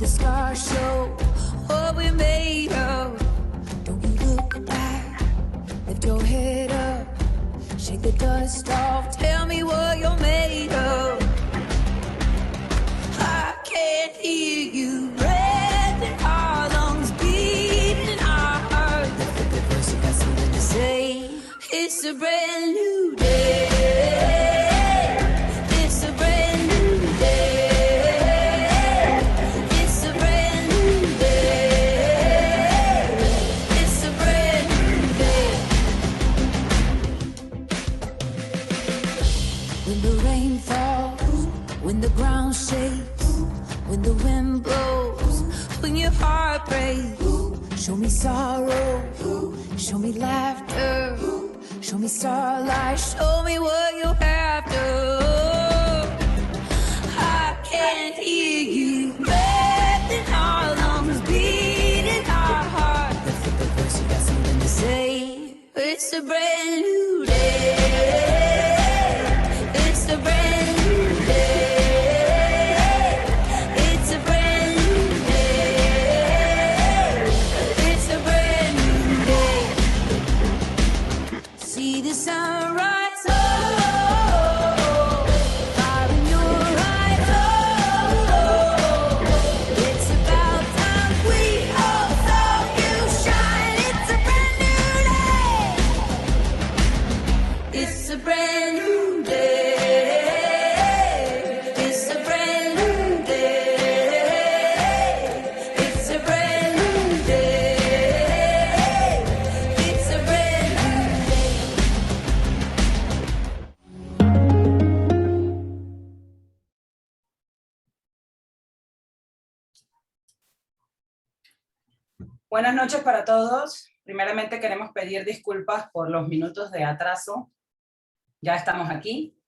the stars show what we're made of. Don't you look back, lift your head up, shake the dust off, tell me what you're made of. I can't hear you breathing, our lungs beating, our heart. The voice, you got something to say. It's a brand new day. It's a brand new day. It's a brand new day. It's a brand new day. When the rain falls, when the ground shakes, when the wind blows, when your heart breaks, show me sorrow, show me laughter, show me starlight, show me what you're after. I can't hear you breathing, our lungs beating, our heart. Lift up the voice, you got something to say. It's a brand new day. It's a brand new day. It's a brand new day. It's a brand new day. See the sunrise, oh, fire in your eyes, oh, it's about time we all saw you shine. It's a brand new day. It's a brand new day. It's a brand new day. It's a brand new day. It's a brand new day. Buenas noches para todos. Primeramente queremos pedir disculpas por los minutos de atraso. Ya estamos aquí,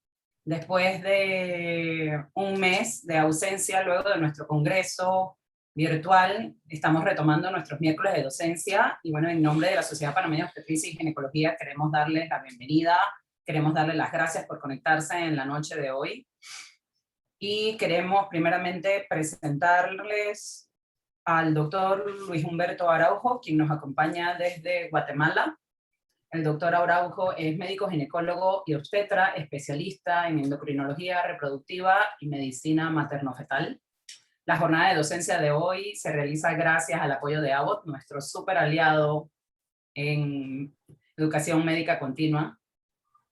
después de un mes de ausencia luego de nuestro congreso virtual. Estamos retomando nuestros miércoles de docencia y bueno, en nombre de la Sociedad Panameña de Obstetricia y Ginecología queremos darles la bienvenida, queremos darles las gracias por conectarse en la noche de hoy y queremos primeramente presentarles al doctor Luis Humberto Araujo, quien nos acompaña desde Guatemala. El doctor Araujo es médico ginecólogo y obstetra, especialista en endocrinología reproductiva y medicina materno-fetal. La jornada de docencia de hoy se realiza gracias al apoyo de Abbott, nuestro súper aliado en educación médica continua.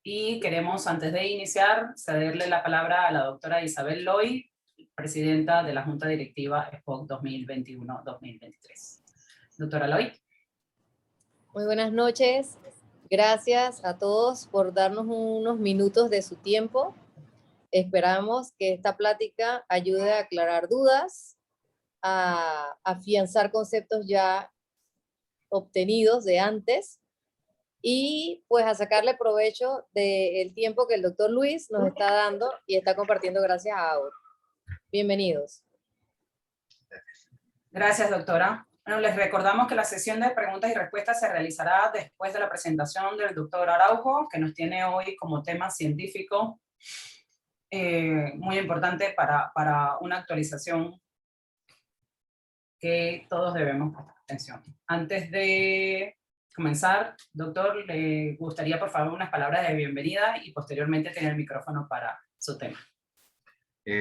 Y queremos, antes de iniciar, cederle la palabra a la doctora Isabel Loy, presidenta de la Junta Directiva SPOC 2021-2023. Doctora Loy. Muy buenas noches. Gracias a todos por darnos unos minutos de su tiempo. Esperamos que esta plática ayude a aclarar dudas, a afianzar conceptos ya obtenidos de antes y pues a sacarle provecho del tiempo que el doctor Luis nos está dando y está compartiendo gracias a Abbott. Bienvenidos. Gracias, doctora. Bueno, les recordamos que la sesión de preguntas y respuestas se realizará después de la presentación del doctor Araujo, que nos tiene hoy como tema científico muy importante para una actualización que todos debemos prestar atención. Antes de comenzar, doctor, le gustaría por favor unas palabras de bienvenida y posteriormente tener el micrófono para su tema.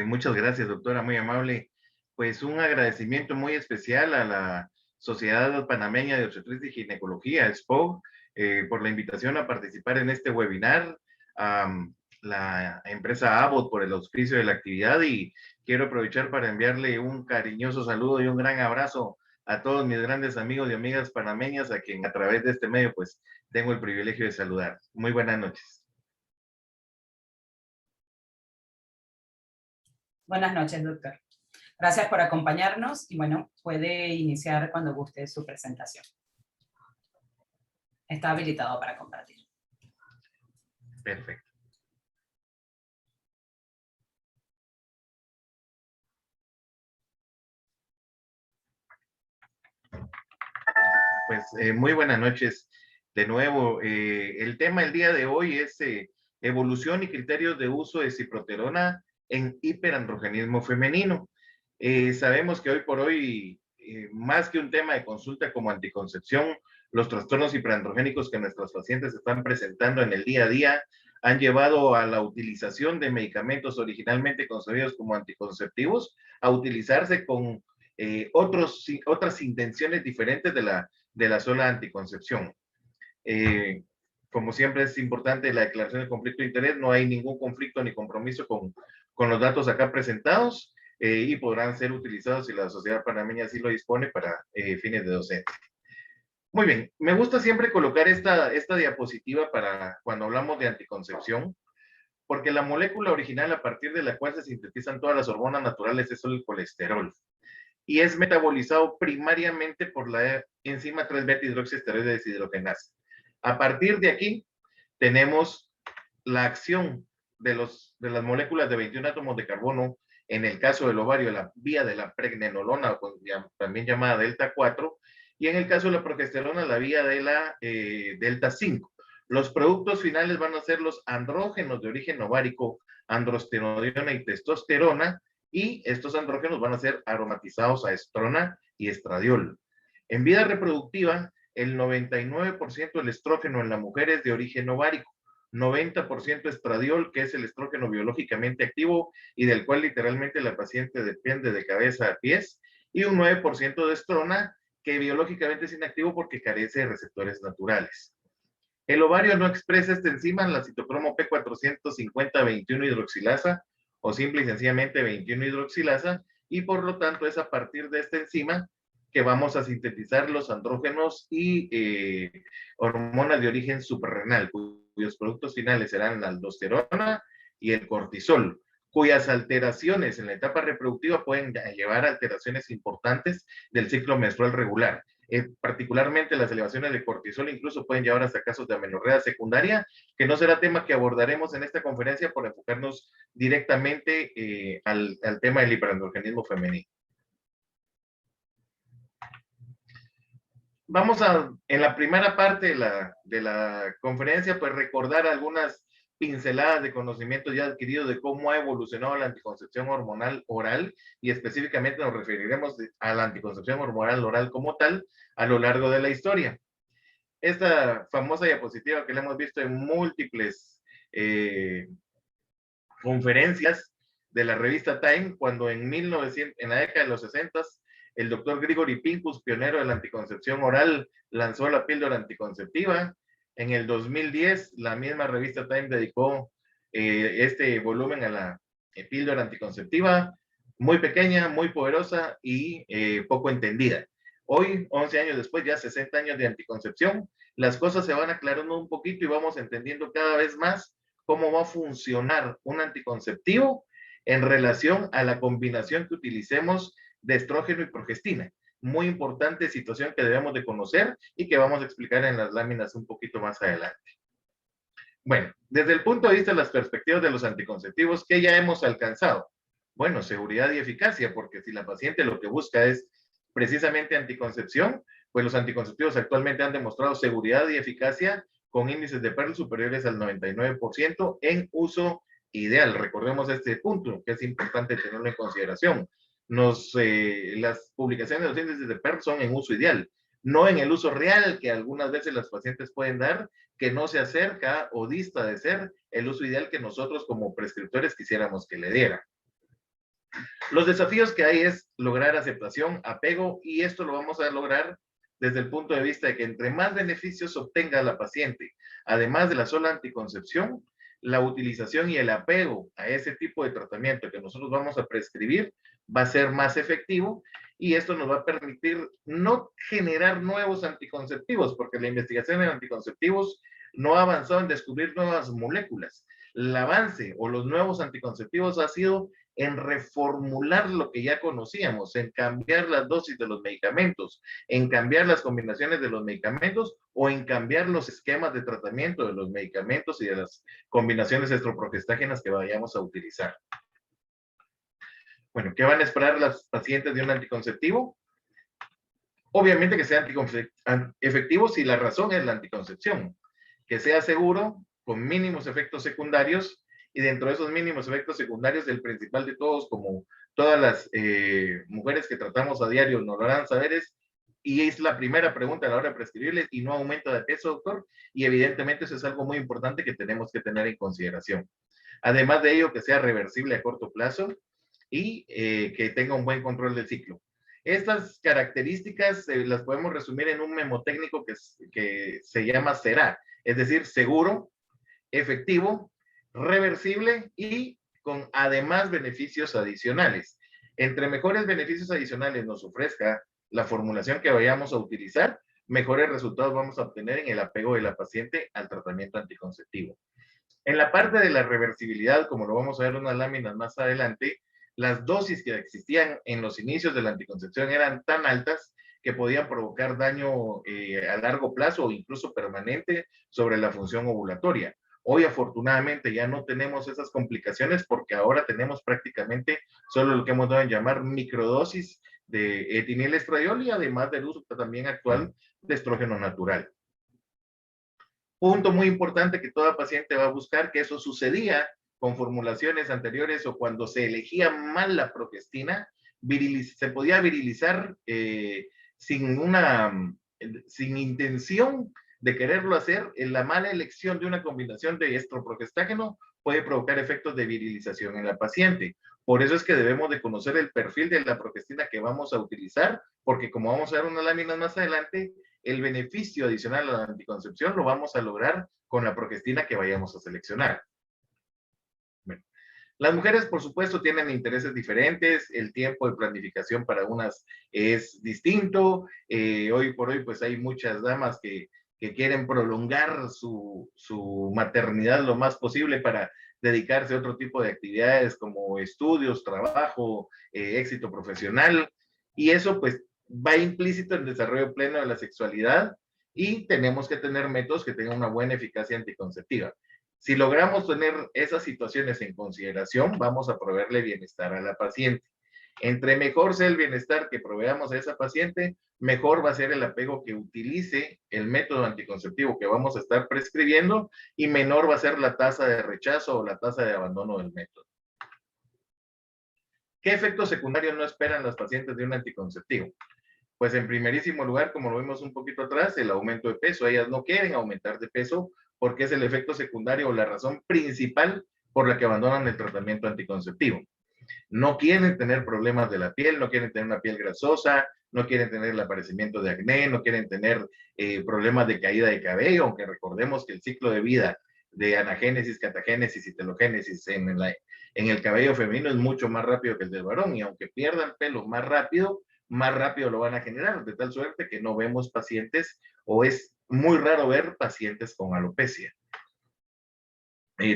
Muchas gracias, doctora, muy amable. Pues un agradecimiento muy especial a la Sociedad Panameña de Obstetricia y Ginecología, SPOG, por la invitación a participar en este webinar, la empresa Abbott por el auspicio de la actividad, y quiero aprovechar para enviarle un cariñoso saludo y un gran abrazo a todos mis grandes amigos y amigas panameñas, a quien a través de este medio pues tengo el privilegio de saludar. Muy buenas noches. Buenas noches, doctor. Gracias por acompañarnos y bueno, puede iniciar cuando guste su presentación. Está habilitado para compartir. Perfecto. Pues muy buenas noches de nuevo. El tema del día de hoy es evolución y criterios de uso de ciproterona en hiperandrogenismo femenino. Sabemos que hoy por hoy, más que un tema de consulta como anticoncepción, los trastornos hiperandrogénicos que nuestros pacientes están presentando en el día a día han llevado a la utilización de medicamentos originalmente concebidos como anticonceptivos a utilizarse con otras intenciones diferentes de la sola anticoncepción. Como siempre es importante la declaración de conflicto de interés, no hay ningún conflicto ni compromiso con los datos acá presentados y podrán ser utilizados si la sociedad panameña así lo dispone para fines de docencia. Muy bien, me gusta siempre colocar esta diapositiva para cuando hablamos de anticoncepción, porque la molécula original a partir de la cual se sintetizan todas las hormonas naturales es solo el colesterol y es metabolizado primariamente por la enzima 3-beta hidroxiesteroide deshidrogenasa. A partir de aquí tenemos la acción de las moléculas de 21 átomos de carbono en el caso del ovario, la vía de la pregnenolona, también llamada delta 4, y en el caso de la progesterona, la vía de la delta 5. Los productos finales van a ser los andrógenos de origen ovárico, androstenediona y testosterona, y estos andrógenos van a ser aromatizados a estrona y estradiol. En vida reproductiva, el 99% del estrógeno en la mujer es de origen ovárico, 90% estradiol, que es el estrógeno biológicamente activo y del cual literalmente la paciente depende de cabeza a pies, y un 9% de estrona, que biológicamente es inactivo porque carece de receptores naturales. El ovario no expresa esta enzima, la citocromo P450-21 hidroxilasa, o simple y sencillamente 21 hidroxilasa, y por lo tanto es a partir de esta enzima que vamos a sintetizar los andrógenos y hormonas de origen suprarrenal, cuyos productos finales serán la aldosterona y el cortisol, cuyas alteraciones en la etapa reproductiva pueden llevar a alteraciones importantes del ciclo menstrual regular. Particularmente las elevaciones de cortisol incluso pueden llevar hasta casos de amenorrea secundaria, que no será tema que abordaremos en esta conferencia por enfocarnos directamente al tema del hiperandrogenismo femenino. Vamos en la primera parte de la conferencia, pues recordar algunas pinceladas de conocimientos ya adquiridos de cómo ha evolucionado la anticoncepción hormonal oral, y específicamente nos referiremos a la anticoncepción hormonal oral como tal a lo largo de la historia. Esta famosa diapositiva que la hemos visto en múltiples conferencias de la revista Time, cuando en la década de los 60 el doctor Grigori Pincus, pionero de la anticoncepción oral, lanzó la píldora anticonceptiva. En el 2010, la misma revista Time dedicó este volumen a la píldora anticonceptiva, muy pequeña, muy poderosa y poco entendida. Hoy, 11 años después, ya 60 años de anticoncepción, las cosas se van aclarando un poquito y vamos entendiendo cada vez más cómo va a funcionar un anticonceptivo en relación a la combinación que utilicemos de estrógeno y progestina. Muy importante situación que debemos de conocer y que vamos a explicar en las láminas un poquito más adelante. Bueno, desde el punto de vista de las perspectivas de los anticonceptivos, ¿qué ya hemos alcanzado? Bueno, seguridad y eficacia, porque si la paciente lo que busca es precisamente anticoncepción, pues los anticonceptivos actualmente han demostrado seguridad y eficacia con índices de PERL superiores al 99% en uso ideal. Recordemos este punto, que es importante tenerlo en consideración. Las publicaciones de los índices de PERL son en uso ideal, no en el uso real que algunas veces las pacientes pueden dar, que no se acerca o dista de ser el uso ideal que nosotros como prescriptores quisiéramos que le diera. Los desafíos que hay es lograr aceptación, apego, y esto lo vamos a lograr desde el punto de vista de que entre más beneficios obtenga la paciente, además de la sola anticoncepción, la utilización y el apego a ese tipo de tratamiento que nosotros vamos a prescribir va a ser más efectivo, y esto nos va a permitir no generar nuevos anticonceptivos, porque la investigación en anticonceptivos no ha avanzado en descubrir nuevas moléculas. El avance o los nuevos anticonceptivos ha sido en reformular lo que ya conocíamos, en cambiar las dosis de los medicamentos, en cambiar las combinaciones de los medicamentos o en cambiar los esquemas de tratamiento de los medicamentos y de las combinaciones estroprogestágenas que vayamos a utilizar. Bueno, ¿qué van a esperar las pacientes de un anticonceptivo? Obviamente que sea efectivo si la razón es la anticoncepción, que sea seguro, con mínimos efectos secundarios y dentro de esos mínimos efectos secundarios, el principal de todos, como todas las mujeres que tratamos a diario nos lo harán saber, y es la primera pregunta a la hora de prescribirles, y no aumento de peso, doctor, y evidentemente eso es algo muy importante que tenemos que tener en consideración. Además de ello, que sea reversible a corto plazo y que tenga un buen control del ciclo. Estas características las podemos resumir en un memotécnico que se llama SERA, es decir, seguro, efectivo, reversible y con además beneficios adicionales. Entre mejores beneficios adicionales nos ofrezca la formulación que vayamos a utilizar, mejores resultados vamos a obtener en el apego de la paciente al tratamiento anticonceptivo. En la parte de la reversibilidad, como lo vamos a ver en unas láminas más adelante, las dosis que existían en los inicios de la anticoncepción eran tan altas que podían provocar daño a largo plazo o incluso permanente sobre la función ovulatoria. Hoy afortunadamente ya no tenemos esas complicaciones porque ahora tenemos prácticamente solo lo que hemos dado en llamar microdosis de etinilestradiol y además del uso también actual de estrógeno natural. Punto muy importante que toda paciente va a buscar, que eso sucedía con formulaciones anteriores o cuando se elegía mal la progestina, se podía virilizar sin intención de quererlo hacer. En la mala elección de una combinación de estroprogestágeno puede provocar efectos de virilización en la paciente. Por eso es que debemos de conocer el perfil de la progestina que vamos a utilizar, porque como vamos a ver unas láminas más adelante, el beneficio adicional a la anticoncepción lo vamos a lograr con la progestina que vayamos a seleccionar. Bueno, las mujeres, por supuesto, tienen intereses diferentes, el tiempo de planificación para unas es distinto. Hoy por hoy, pues hay muchas damas que quieren prolongar su maternidad lo más posible para dedicarse a otro tipo de actividades como estudios, trabajo, éxito profesional, y eso pues va implícito en el desarrollo pleno de la sexualidad y tenemos que tener métodos que tengan una buena eficacia anticonceptiva. Si logramos tener esas situaciones en consideración, vamos a proveerle bienestar a la paciente. Entre mejor sea el bienestar que proveamos a esa paciente, mejor va a ser el apego que utilice el método anticonceptivo que vamos a estar prescribiendo y menor va a ser la tasa de rechazo o la tasa de abandono del método. ¿Qué efectos secundarios no esperan las pacientes de un anticonceptivo? Pues en primerísimo lugar, como lo vimos un poquito atrás, el aumento de peso. Ellas no quieren aumentar de peso porque es el efecto secundario o la razón principal por la que abandonan el tratamiento anticonceptivo. No quieren tener problemas de la piel, no quieren tener una piel grasosa, no quieren tener el aparecimiento de acné, no quieren tener problemas de caída de cabello, aunque recordemos que el ciclo de vida de anagénesis, catagénesis y telogénesis en el cabello femenino es mucho más rápido que el del varón, y aunque pierdan pelo más rápido lo van a generar, de tal suerte que no vemos pacientes, o es muy raro ver pacientes con alopecia.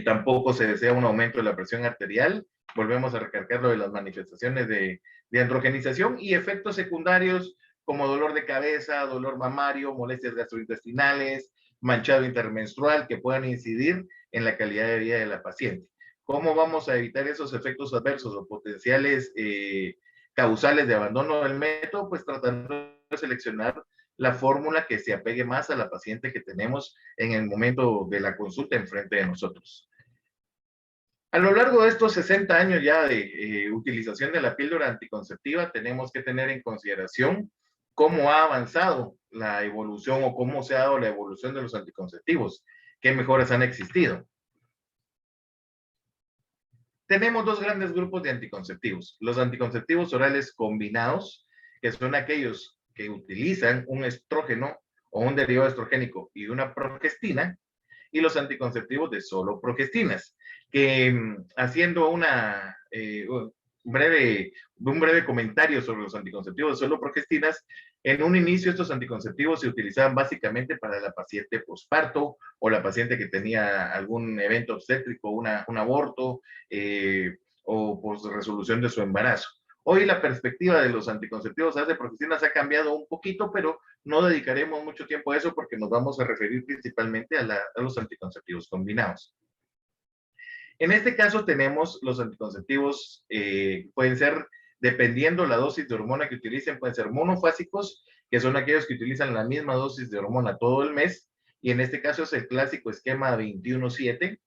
Tampoco se desea un aumento de la presión arterial. Volvemos a recargar lo de las manifestaciones de androgenización y efectos secundarios como dolor de cabeza, dolor mamario, molestias gastrointestinales, manchado intermenstrual que puedan incidir en la calidad de vida de la paciente. ¿Cómo vamos a evitar esos efectos adversos o potenciales causales de abandono del método? Pues tratando de seleccionar la fórmula que se apegue más a la paciente que tenemos en el momento de la consulta enfrente de nosotros. A lo largo de estos 60 años ya de utilización de la píldora anticonceptiva, tenemos que tener en consideración cómo ha avanzado la evolución o cómo se ha dado la evolución de los anticonceptivos, qué mejoras han existido. Tenemos dos grandes grupos de anticonceptivos. Los anticonceptivos orales combinados, que son aquellos que utilizan un estrógeno o un derivado estrogénico y una progestina, y los anticonceptivos de solo progestinas, que haciendo un breve comentario sobre los anticonceptivos de solo progestinas, en un inicio estos anticonceptivos se utilizaban básicamente para la paciente posparto o la paciente que tenía algún evento obstétrico, un aborto o pues resolución de su embarazo. Hoy la perspectiva de los anticonceptivos de progestinas ha cambiado un poquito, pero no dedicaremos mucho tiempo a eso porque nos vamos a referir principalmente a los anticonceptivos combinados. En este caso tenemos los anticonceptivos, pueden ser, dependiendo la dosis de hormona que utilicen, pueden ser monofásicos, que son aquellos que utilizan la misma dosis de hormona todo el mes, y en este caso es el clásico esquema 21-7.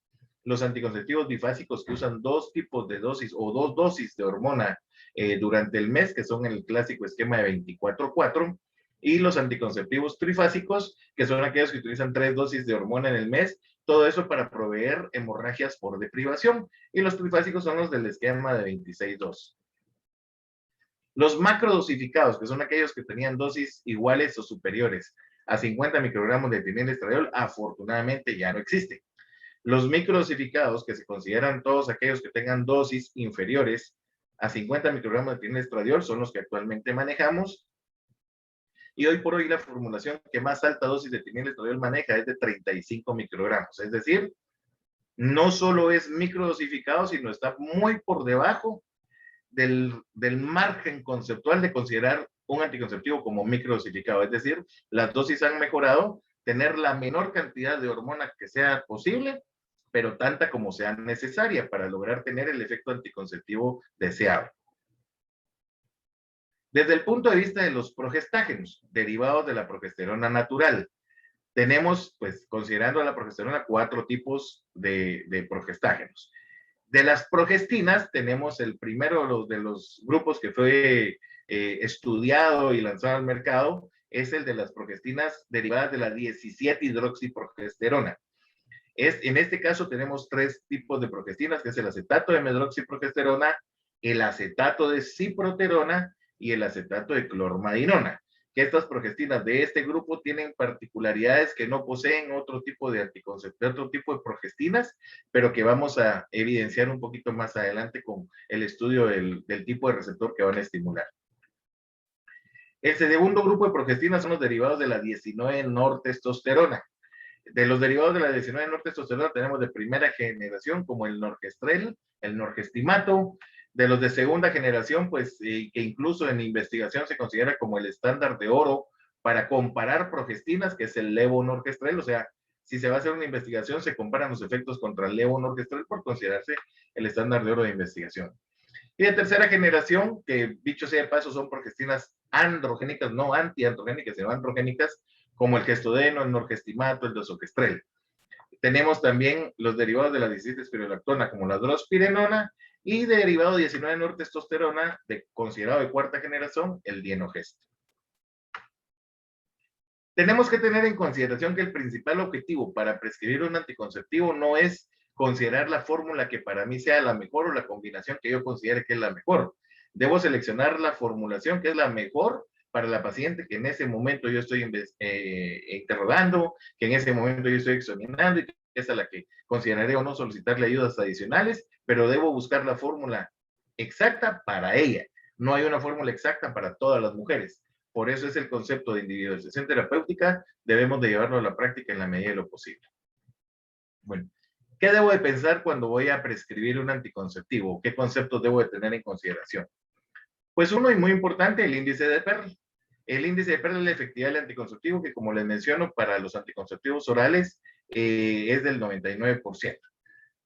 los anticonceptivos bifásicos que usan dos tipos de dosis o dos dosis de hormona durante el mes, que son el clásico esquema de 24/4, y los anticonceptivos trifásicos, que son aquellos que utilizan 3 dosis de hormona en el mes, todo eso para proveer hemorragias por deprivación, y los trifásicos son los del esquema de 26/2. Los macrodosificados, que son aquellos que tenían dosis iguales o superiores a 50 microgramos de etilene-estradiol, afortunadamente ya no existen. Los microdosificados, que se consideran todos aquellos que tengan dosis inferiores a 50 microgramos de etilene-estradiol, son los que actualmente manejamos. Y hoy por hoy la formulación que más alta dosis de etilene-estradiol maneja es de 35 microgramos. Es decir, no solo es microdosificado, sino está muy por debajo del margen conceptual de considerar un anticonceptivo como microdosificado. Es decir, las dosis han mejorado, tener la menor cantidad de hormona que sea posible, pero tanta como sea necesaria para lograr tener el efecto anticonceptivo deseado. Desde el punto de vista de los progestágenos, derivados de la progesterona natural, tenemos, pues, considerando a la progesterona, 4 tipos de progestágenos. De las progestinas, tenemos el primero de los grupos que fue estudiado y lanzado al mercado, es el de las progestinas derivadas de la 17-hidroxiprogesterona. En este caso tenemos 3 tipos de progestinas, que es el acetato de medroxiprogesterona, el acetato de ciproterona y el acetato de clormadinona. Que estas progestinas de este grupo tienen particularidades que no poseen otro tipo de anticonceptivos, otro tipo de progestinas, pero que vamos a evidenciar un poquito más adelante con el estudio del tipo de receptor que van a estimular. El segundo grupo de progestinas son los derivados de la 19-nortestosterona. De los derivados de la 19-nortestosterona tenemos de primera generación como el norgestrel, el norgestimato. De los de segunda generación, pues que incluso en investigación se considera como el estándar de oro para comparar progestinas, que es el levonorgestrel. O sea, si se va a hacer una investigación, se comparan los efectos contra el levonorgestrel por considerarse el estándar de oro de investigación. Y de tercera generación, que dicho sea de paso, son progestinas androgénicas, no antiandrogénicas, sino androgénicas, como el gestodeno, el norgestimato, el desogestrel. Tenemos también los derivados de la 17-espirolactona, como la drospirenona, y derivado 19-nortestosterona, considerado de cuarta generación, el dienogest. Tenemos que tener en consideración que el principal objetivo para prescribir un anticonceptivo no es considerar la fórmula que para mí sea la mejor o la combinación que yo considere que es la mejor. Debo seleccionar la formulación que es la mejor para la paciente que en ese momento yo estoy interrogando, que en ese momento yo estoy examinando y que es a la que consideraré o no solicitarle ayudas adicionales, pero debo buscar la fórmula exacta para ella. No hay una fórmula exacta para todas las mujeres. Por eso es el concepto de individualización terapéutica, debemos de llevarlo a la práctica en la medida de lo posible. Bueno, ¿qué debo de pensar cuando voy a prescribir un anticonceptivo? ¿Qué conceptos debo de tener en consideración? Pues uno y muy importante, el índice de Pearl. El índice de Pearl es la efectividad del anticonceptivo, que como les menciono, para los anticonceptivos orales es del 99%.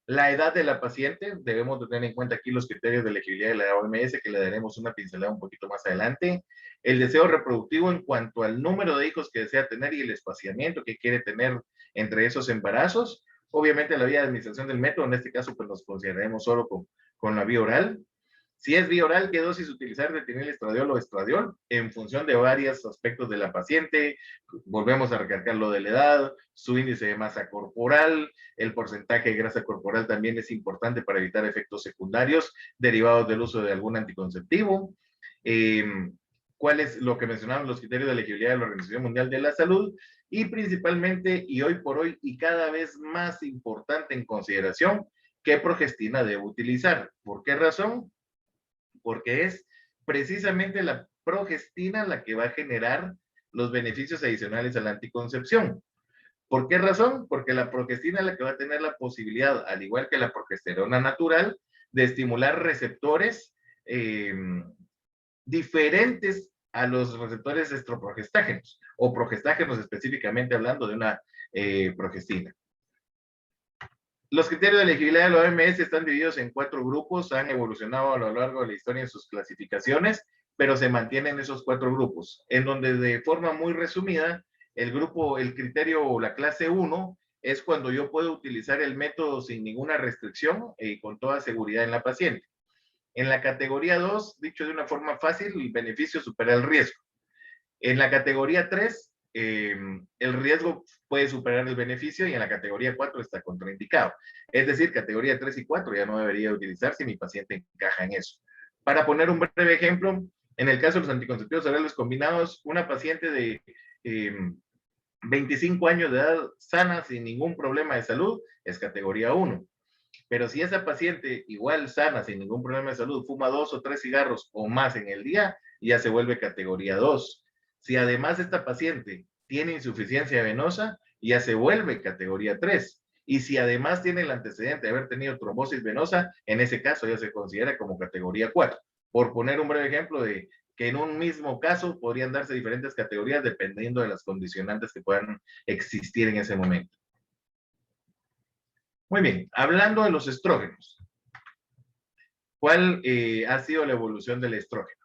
La edad de la paciente, debemos de tener en cuenta aquí los criterios de elegibilidad de la OMS, que le daremos una pincelada un poquito más adelante. El deseo reproductivo en cuanto al número de hijos que desea tener y el espaciamiento que quiere tener entre esos embarazos. Obviamente la vía de administración del método, en este caso pues nos consideraremos solo con la vía oral. Si es vía oral, ¿qué dosis utilizar de etilene-estradiol o estradiol? En función de varios aspectos de la paciente, volvemos a recalcar lo de la edad, su índice de masa corporal, el porcentaje de grasa corporal también es importante para evitar efectos secundarios derivados del uso de algún anticonceptivo. ¿Cuál es lo que mencionaban los criterios de elegibilidad de la Organización Mundial de la Salud? Y principalmente, y hoy por hoy, y cada vez más importante en consideración, ¿qué progestina debo utilizar? ¿Por qué razón? Porque es precisamente la progestina la que va a generar los beneficios adicionales a la anticoncepción. ¿Por qué razón? Porque la progestina es la que va a tener la posibilidad, al igual que la progesterona natural, de estimular receptores diferentes a los receptores estroprogestágenos, o progestágenos específicamente hablando de una progestina. Los criterios de elegibilidad de la OMS están divididos en 4 grupos, han evolucionado a lo largo de la historia en sus clasificaciones, pero se mantienen esos 4 grupos, en donde de forma muy resumida, el criterio o la clase 1 es cuando yo puedo utilizar el método sin ninguna restricción y con toda seguridad en la paciente. En la categoría 2, dicho de una forma fácil, el beneficio supera el riesgo. En la categoría 3, el riesgo puede superar el beneficio y en la categoría 4 está contraindicado. Es decir, categoría 3 y 4 ya no debería utilizar si mi paciente encaja en eso. Para poner un breve ejemplo, en el caso de los anticonceptivos orales combinados, una paciente de 25 años de edad sana sin ningún problema de salud es categoría 1. Pero si esa paciente igual sana sin ningún problema de salud fuma 2 o 3 cigarros o más en el día, ya se vuelve categoría 2. Si además esta paciente tiene insuficiencia venosa, ya se vuelve categoría 3. Y si además tiene el antecedente de haber tenido trombosis venosa, en ese caso ya se considera como categoría 4. Por poner un breve ejemplo de que en un mismo caso podrían darse diferentes categorías dependiendo de las condicionantes que puedan existir en ese momento. Muy bien, hablando de los estrógenos, ¿cuál ha sido la evolución del estrógeno?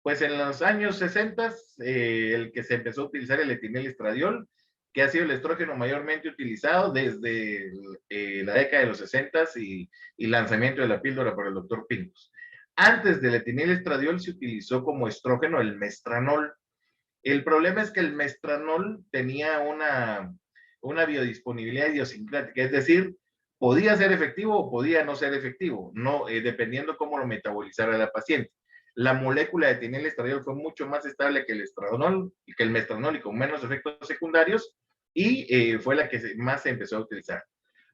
Pues en los años 60, el que se empezó a utilizar el etinelestradiol, que ha sido el estrógeno mayormente utilizado desde la década de los 60 y lanzamiento de la píldora por el doctor Pincus. Antes del etinelestradiol se utilizó como estrógeno el mestranol. El problema es que el mestranol tenía una biodisponibilidad idiosincrática, es decir, podía ser efectivo o podía no ser efectivo, no, dependiendo cómo lo metabolizara la paciente. La molécula de etinelestradiol fue mucho más estable que el estranol y que el mestranol y con menos efectos secundarios y fue la que más se empezó a utilizar.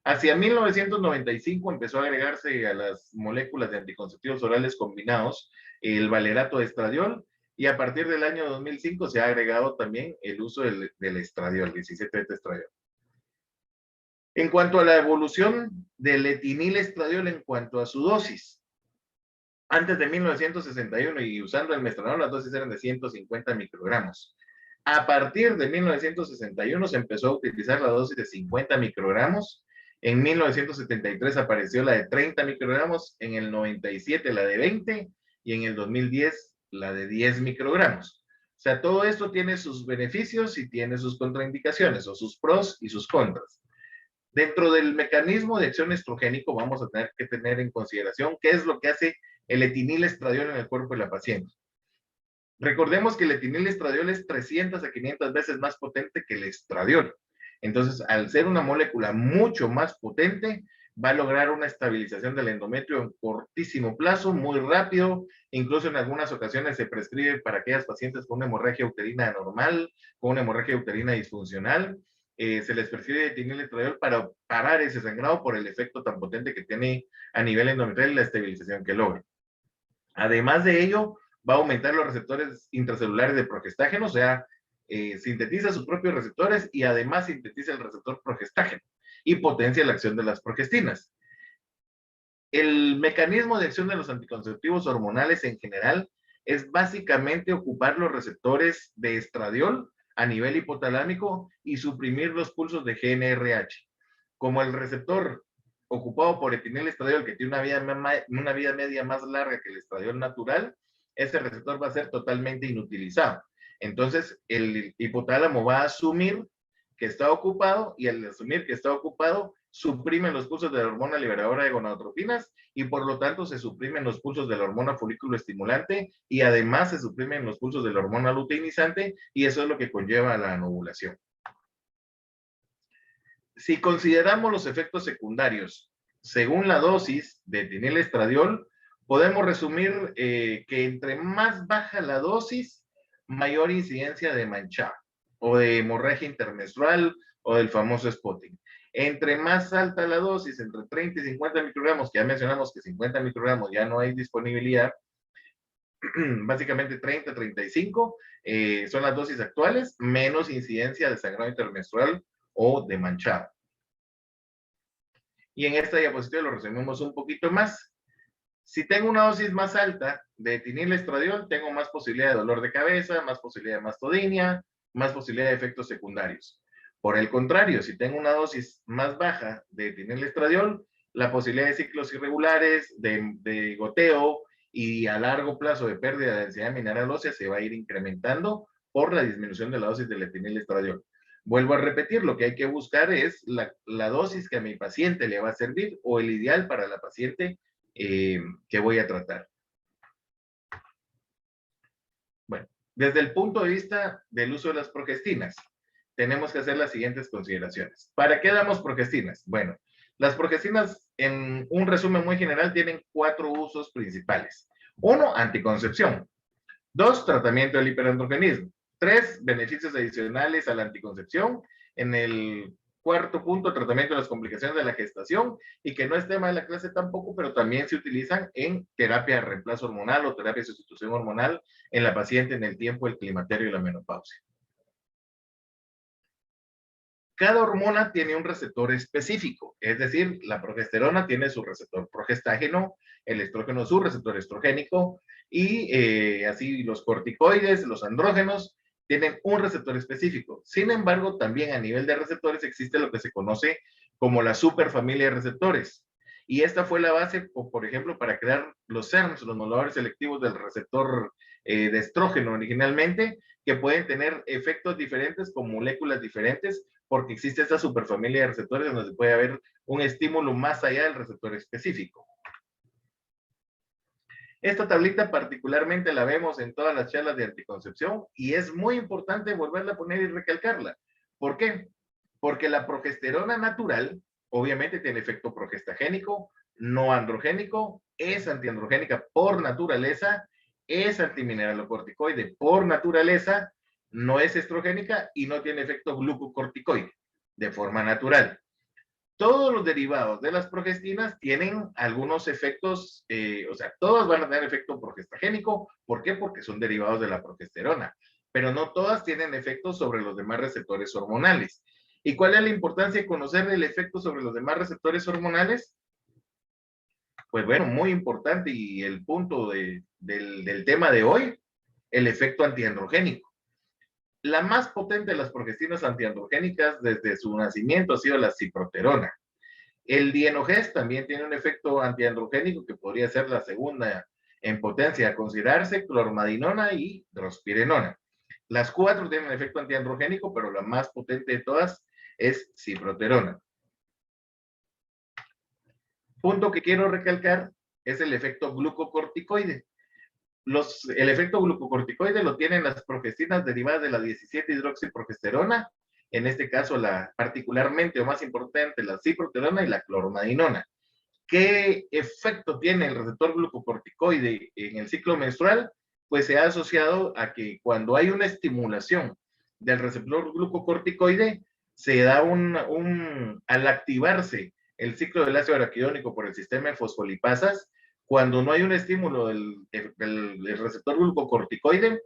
Hacia 1995 empezó a agregarse a las moléculas de anticonceptivos orales combinados el valerato de estradiol y a partir del año 2005 se ha agregado también el uso del estradiol, 17 estradiol. En cuanto a la evolución del etinilestradiol en cuanto a su dosis, antes de 1961 y usando el mestranol, las dosis eran de 150 microgramos. A partir de 1961 se empezó a utilizar la dosis de 50 microgramos. En 1973 apareció la de 30 microgramos, en el 97 la de 20 y en el 2010 la de 10 microgramos. O sea, todo esto tiene sus beneficios y tiene sus contraindicaciones, o sus pros y sus contras. Dentro del mecanismo de acción estrogénico vamos a tener que tener en consideración qué es lo que hace el etinilestradiol en el cuerpo de la paciente. Recordemos que el etinilestradiol es 300 a 500 veces más potente que el estradiol. Entonces, al ser una molécula mucho más potente, va a lograr una estabilización del endometrio en cortísimo plazo, muy rápido. Incluso en algunas ocasiones se prescribe para aquellas pacientes con una hemorragia uterina anormal, con una hemorragia uterina disfuncional. Se les prescribe etinilestradiol para parar ese sangrado por el efecto tan potente que tiene a nivel endometrial y la estabilización que logra. Además de ello, va a aumentar los receptores intracelulares de progestágeno, o sea, sintetiza sus propios receptores y además sintetiza el receptor progestágeno y potencia la acción de las progestinas. El mecanismo de acción de los anticonceptivos hormonales en general es básicamente ocupar los receptores de estradiol a nivel hipotalámico y suprimir los pulsos de GnRH. Como el receptor ocupado por etinilestradiol, que tiene una vida media más larga que el estradiol natural, ese receptor va a ser totalmente inutilizado. Entonces, el hipotálamo va a asumir que está ocupado y al asumir que está ocupado, suprimen los pulsos de la hormona liberadora de gonadotropinas y por lo tanto se suprimen los pulsos de la hormona folículo estimulante y además se suprimen los pulsos de la hormona luteinizante y eso es lo que conlleva a la anovulación. Si consideramos los efectos secundarios según la dosis de etinilestradiol, podemos resumir que entre más baja la dosis, mayor incidencia de manchado o de hemorragia intermenstrual o del famoso spotting. Entre más alta la dosis, entre 30 y 50 microgramos, que ya mencionamos que 50 microgramos ya no hay disponibilidad, básicamente 30, 35 son las dosis actuales, menos incidencia de sangrado intermenstrual o de manchado. Y en esta diapositiva lo resumimos un poquito más. Si tengo una dosis más alta de etinilestradiol, tengo más posibilidad de dolor de cabeza, más posibilidad de mastodinia, más posibilidad de efectos secundarios. Por el contrario, si tengo una dosis más baja de etinilestradiol, la posibilidad de ciclos irregulares, de goteo y a largo plazo de pérdida de densidad mineral ósea se va a ir incrementando por la disminución de la dosis del etinilestradiol. Vuelvo a repetir, lo que hay que buscar es la dosis que a mi paciente le va a servir o el ideal para la paciente que voy a tratar. Bueno, desde el punto de vista del uso de las progestinas, tenemos que hacer las siguientes consideraciones. ¿Para qué damos progestinas? Bueno, las progestinas, en un resumen muy general, tienen 4 usos principales. 1, anticoncepción. 2, tratamiento del hiperandrogenismo. 3, beneficios adicionales a la anticoncepción. En el 4º punto, tratamiento de las complicaciones de la gestación, y que no es tema de la clase tampoco, pero también se utilizan en terapia de reemplazo hormonal o terapia de sustitución hormonal en la paciente en el tiempo del climaterio y la menopausia. Cada hormona tiene un receptor específico, es decir, la progesterona tiene su receptor progestágeno, el estrógeno su receptor estrogénico, y así los corticoides, los andrógenos, tienen un receptor específico. Sin embargo, también a nivel de receptores existe lo que se conoce como la superfamilia de receptores. Y esta fue la base, por ejemplo, para crear los SERMs, los moduladores selectivos del receptor de estrógeno originalmente, que pueden tener efectos diferentes con moléculas diferentes, porque existe esta superfamilia de receptores donde se puede haber un estímulo más allá del receptor específico. Esta tablita particularmente la vemos en todas las charlas de anticoncepción y es muy importante volverla a poner y recalcarla. ¿Por qué? Porque la progesterona natural obviamente tiene efecto progestagénico, no androgénico, es antiandrogénica por naturaleza, es antimineralocorticoide por naturaleza, no es estrogénica y no tiene efecto glucocorticoide de forma natural. Todos los derivados de las progestinas tienen algunos efectos, o sea, todas van a tener efecto progestagénico. ¿Por qué? Porque son derivados de la progesterona, pero no todas tienen efectos sobre los demás receptores hormonales. ¿Y cuál es la importancia de conocer el efecto sobre los demás receptores hormonales? Pues bueno, muy importante y el punto del tema de hoy, el efecto antiandrogénico. La más potente de las progestinas antiandrogénicas desde su nacimiento ha sido la ciproterona. El dienogest también tiene un efecto antiandrogénico que podría ser la segunda en potencia a considerarse, clormadinona y drospirenona. Las 4 tienen efecto antiandrogénico, pero la más potente de todas es ciproterona. Punto que quiero recalcar es el efecto glucocorticoide. El efecto glucocorticoide lo tienen las progestinas derivadas de la 17-hidroxiprogesterona, en este caso particularmente o más importante la ciproterona y la clormadinona. ¿Qué efecto tiene el receptor glucocorticoide en el ciclo menstrual? Pues se ha asociado a que cuando hay una estimulación del receptor glucocorticoide, se da al activarse el ciclo del ácido araquidónico por el sistema de fosfolipasas, cuando no hay un estímulo del receptor glucocorticoide,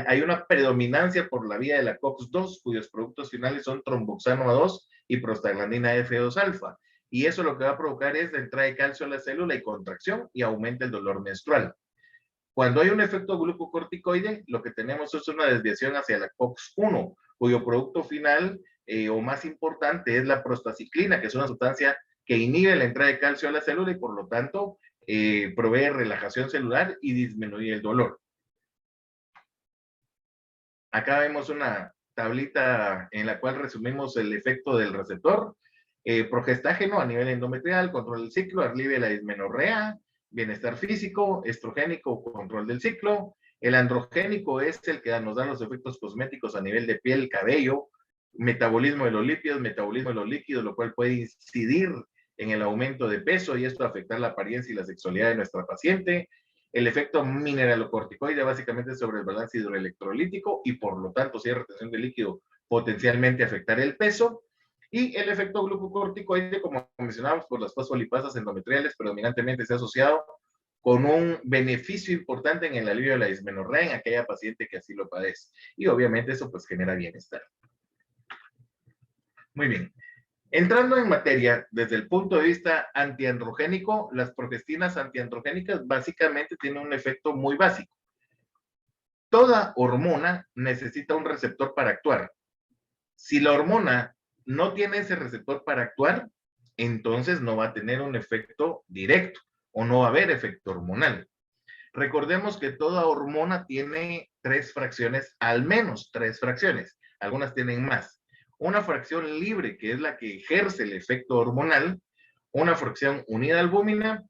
hay una predominancia por la vía de la COX-2, cuyos productos finales son tromboxano A2 y prostaglandina F2-alfa. Y eso lo que va a provocar es la entrada de calcio a la célula y contracción y aumenta el dolor menstrual. Cuando hay un efecto glucocorticoide, lo que tenemos es una desviación hacia la COX-1, cuyo producto final o más importante es la prostaciclina, que es una sustancia que inhibe la entrada de calcio a la célula y por lo tanto provee relajación celular y disminuye el dolor. Acá vemos una tablita en la cual resumimos el efecto del receptor. Progestágeno a nivel endometrial, control del ciclo, alivia la dismenorrea, bienestar físico, estrogénico, control del ciclo. El androgénico es el que nos da los efectos cosméticos a nivel de piel, cabello, metabolismo de los lípidos, metabolismo de los líquidos, lo cual puede incidir en el aumento de peso y esto afectar la apariencia y la sexualidad de nuestra paciente. El efecto mineralocorticoide básicamente sobre el balance hidroelectrolítico y por lo tanto si hay retención de líquido potencialmente afectar el peso. Y el efecto glucocorticoide, como mencionábamos, por las fosfolipasas endometriales predominantemente se ha asociado con un beneficio importante en el alivio de la dismenorrea en aquella paciente que así lo padece. Y obviamente eso pues genera bienestar. Muy bien. Entrando en materia, desde el punto de vista antiandrogénico, las progestinas antiandrogénicas básicamente tienen un efecto muy básico. Toda hormona necesita un receptor para actuar. Si la hormona no tiene ese receptor para actuar, entonces no va a tener un efecto directo o no va a haber efecto hormonal. Recordemos que toda hormona tiene 3 fracciones, al menos 3 fracciones. Algunas tienen más. una fracción libre, que es la que ejerce el efecto hormonal, una fracción unida a albúmina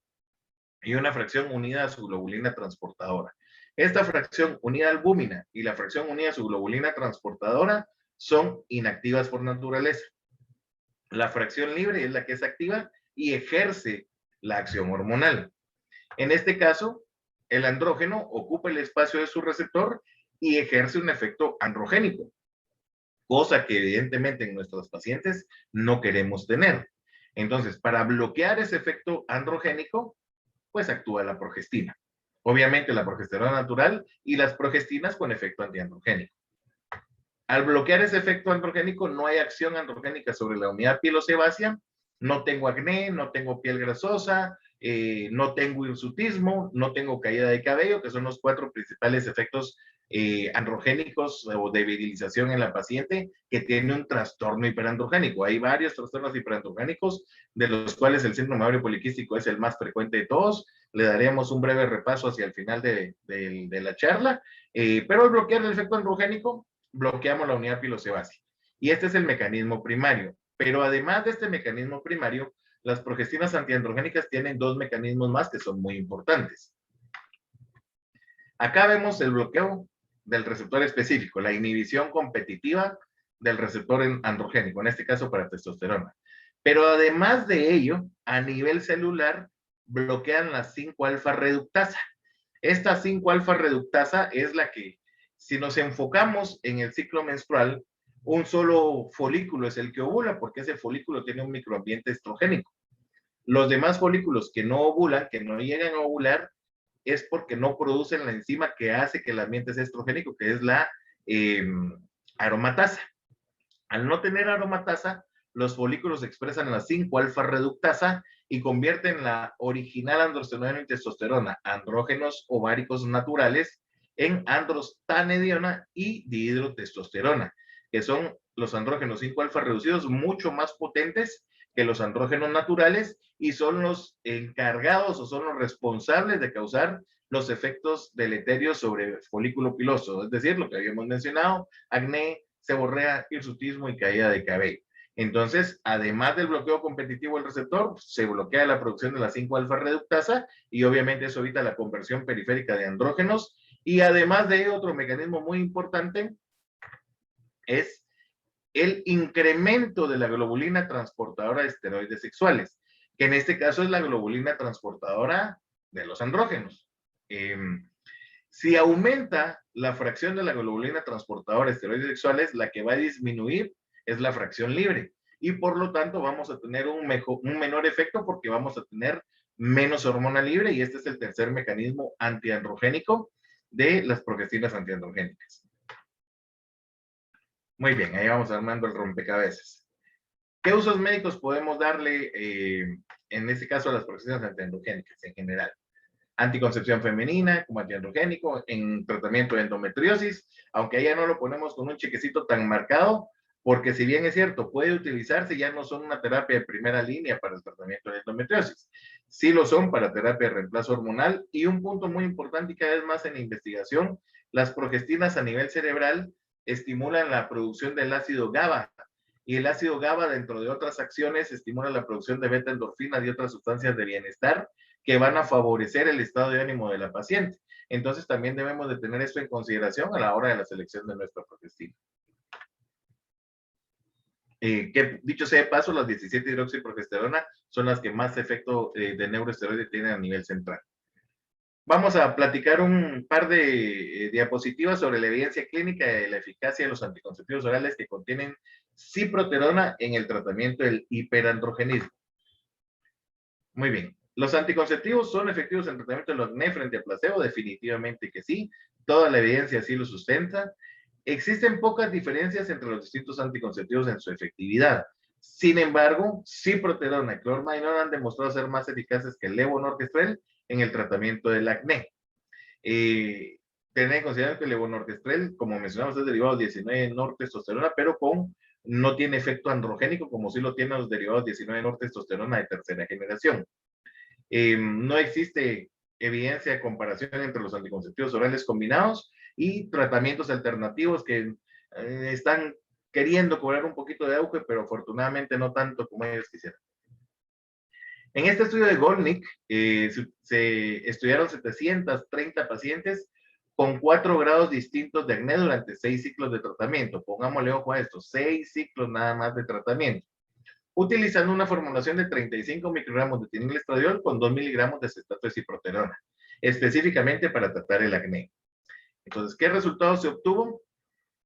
y una fracción unida a su globulina transportadora. Esta fracción unida a albúmina y la fracción unida a su globulina transportadora son inactivas por naturaleza. La fracción libre es la que es activa y ejerce la acción hormonal. En este caso, el andrógeno ocupa el espacio de su receptor y ejerce un efecto androgénico, cosa que evidentemente en nuestros pacientes no queremos tener. Entonces, para bloquear ese efecto androgénico, pues actúa la progestina. Obviamente la progesterona natural y las progestinas con efecto antiandrogénico. Al bloquear ese efecto androgénico, no hay acción androgénica sobre la unidad pilosebácea, no tengo acné, no tengo piel grasosa, no tengo hirsutismo, no tengo caída de cabello, que son los 4 principales efectos androgénicos o de virilización en la paciente que tiene un trastorno hiperandrogénico. Hay varios trastornos hiperandrogénicos, de los cuales el síndrome ovario poliquístico es el más frecuente de todos. Le daremos un breve repaso hacia el final de la charla, pero al bloquear el efecto androgénico, bloqueamos la unidad pilosebácea. Y este es el mecanismo primario. Pero además de este mecanismo primario, las progestinas antiandrogénicas tienen 2 mecanismos más que son muy importantes. Acá vemos el bloqueo del receptor específico, la inhibición competitiva del receptor androgénico, en este caso para testosterona. Pero además de ello, a nivel celular, bloquean la 5-alfa reductasa. Esta 5-alfa reductasa es la que, si nos enfocamos en el ciclo menstrual, un solo folículo es el que ovula, porque ese folículo tiene un microambiente estrogénico. Los demás folículos que no ovulan, que no llegan a ovular, es porque no producen la enzima que hace que el ambiente sea estrogénico, que es la aromatasa. Al no tener aromatasa, los folículos expresan la 5-alfa reductasa y convierten la original androstenediona y testosterona, andrógenos ováricos naturales, en androstanediona y dihidrotestosterona, que son los andrógenos 5-alfa reducidos mucho más potentes que los andrógenos naturales y son los encargados o son los responsables de causar los efectos deleterios sobre el folículo piloso, es decir, lo que habíamos mencionado, acné, seborrea, hirsutismo y caída de cabello. Entonces, además del bloqueo competitivo del receptor, se bloquea la producción de la 5-alfa reductasa y obviamente eso evita la conversión periférica de andrógenos. Y además de otro mecanismo muy importante es el incremento de la globulina transportadora de esteroides sexuales, que en este caso es la globulina transportadora de los andrógenos. Si aumenta la fracción de la globulina transportadora de esteroides sexuales, la que va a disminuir es la fracción libre. Y por lo tanto vamos a tener un menor efecto porque vamos a tener menos hormona libre y este es el tercer mecanismo antiandrogénico de las progestinas antiandrogénicas. Muy bien, ahí vamos armando el rompecabezas. ¿Qué usos médicos podemos darle, en este caso, a las progestinas antiandrogénicas en general? Anticoncepción femenina como antiandrogénico, en tratamiento de endometriosis, aunque allá no lo ponemos con un chequecito tan marcado, porque si bien es cierto, puede utilizarse, ya no son una terapia de primera línea para el tratamiento de endometriosis. Sí lo son para terapia de reemplazo hormonal y un punto muy importante y cada vez más en la investigación, las progestinas a nivel cerebral estimulan la producción del ácido GABA y el ácido GABA dentro de otras acciones estimula la producción de beta endorfinas y otras sustancias de bienestar que van a favorecer el estado de ánimo de la paciente. Entonces también debemos de tener esto en consideración a la hora de la selección de nuestra progestina. Que dicho sea de paso, las 17-hidroxiprogesterona son las que más efecto de neuroesteroide tienen a nivel central. Vamos a platicar un par de diapositivas sobre la evidencia clínica de la eficacia de los anticonceptivos orales que contienen ciproterona en el tratamiento del hiperandrogenismo. Muy bien. ¿Los anticonceptivos son efectivos en el tratamiento del acné frente a placebo? Definitivamente que sí. Toda la evidencia así lo sustenta. Existen pocas diferencias entre los distintos anticonceptivos en su efectividad. Sin embargo, ciproterona y clorminol han demostrado ser más eficaces que el levonorgestrel en el tratamiento del acné. Tener en consideración que el levonorgestrel, como mencionamos, es derivado 19-nortestosterona, pero no tiene efecto androgénico como sí lo tienen los derivados 19-nortestosterona de tercera generación. No existe evidencia de comparación entre los anticonceptivos orales combinados y tratamientos alternativos que están queriendo cobrar un poquito de auge, pero afortunadamente no tanto como ellos quisieran. En este estudio de Goldnick se estudiaron 730 pacientes con 4 grados distintos de acné durante 6 ciclos de tratamiento. Pongámosle ojo a esto, 6 ciclos nada más de tratamiento, utilizando una formulación de 35 microgramos de etinilestradiol con 2 miligramos de acetato de ciproterona, específicamente para tratar el acné. Entonces, ¿qué resultados se obtuvo?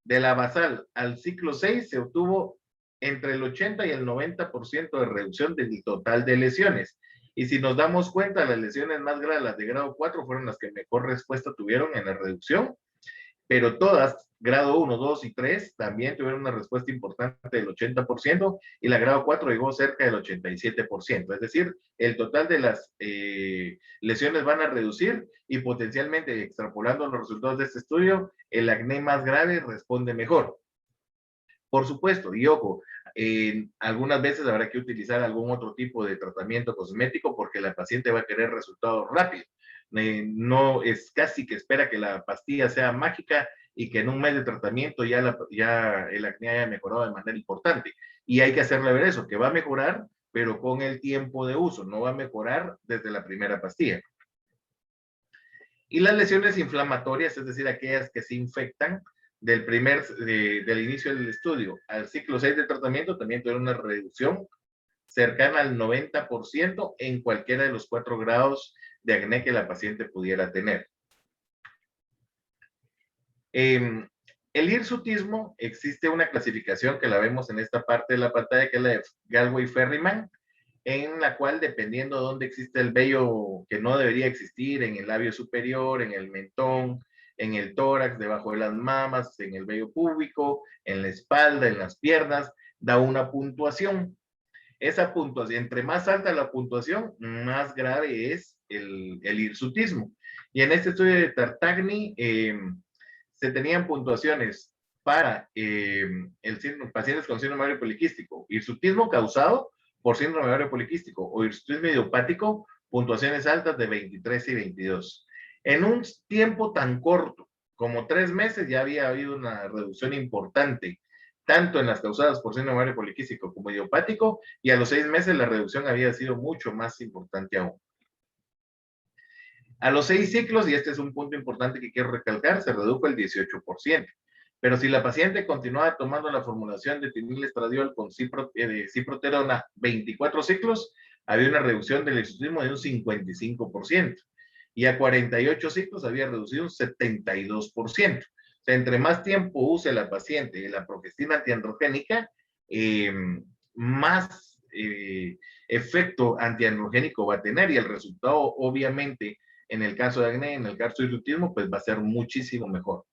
De la basal al ciclo 6 se obtuvo entre el 80 y el 90% de reducción del total de lesiones. Y si nos damos cuenta, las lesiones más graves, las de grado 4, fueron las que mejor respuesta tuvieron en la reducción, pero todas, grado 1, 2 y 3, también tuvieron una respuesta importante del 80%, y la grado 4 llegó cerca del 87%. Es decir, el total de las lesiones van a reducir, y potencialmente, extrapolando los resultados de este estudio, el acné más grave responde mejor. Por supuesto, y ojo, algunas veces habrá que utilizar algún otro tipo de tratamiento cosmético porque la paciente va a querer resultados rápidos. No es casi que espera que la pastilla sea mágica y que en un mes de tratamiento ya el acné haya mejorado de manera importante. Y hay que hacerle ver eso, que va a mejorar, pero con el tiempo de uso, no va a mejorar desde la primera pastilla. Y las lesiones inflamatorias, es decir, aquellas que se infectan, del inicio del estudio al ciclo 6 de tratamiento, también tuvieron una reducción cercana al 90% en cualquiera de los 4 grados de acné que la paciente pudiera tener. El hirsutismo, existe una clasificación que la vemos en esta parte de la pantalla, que es la de Galway-Ferryman, en la cual, dependiendo de dónde existe el vello que no debería existir, en el labio superior, en el mentón, en el tórax, debajo de las mamas, en el vello púbico, en la espalda, en las piernas, da una puntuación. Esa puntuación, entre más alta la puntuación, más grave es el hirsutismo. Y en este estudio de Tartagni, se tenían puntuaciones para pacientes con síndrome ovario poliquístico, hirsutismo causado por síndrome ovario poliquístico o hirsutismo idiopático, puntuaciones altas de 23 y 22. En un tiempo tan corto como 3 meses ya había habido una reducción importante, tanto en las causadas por síndrome ovario poliquístico como idiopático, y a los 6 meses la reducción había sido mucho más importante aún. A los 6 ciclos, y este es un punto importante que quiero recalcar, se redujo el 18%. Pero si la paciente continuaba tomando la formulación de etinilestradiol con ciproterona 24 ciclos, había una reducción del hirsutismo de un 55%. Y a 48 ciclos había reducido un 72%. O sea, entre más tiempo use la paciente la progestina antiandrogénica, más efecto antiandrogénico va a tener, y el resultado, obviamente, en el caso de acné, en el caso de hirsutismo, pues va a ser muchísimo mejor.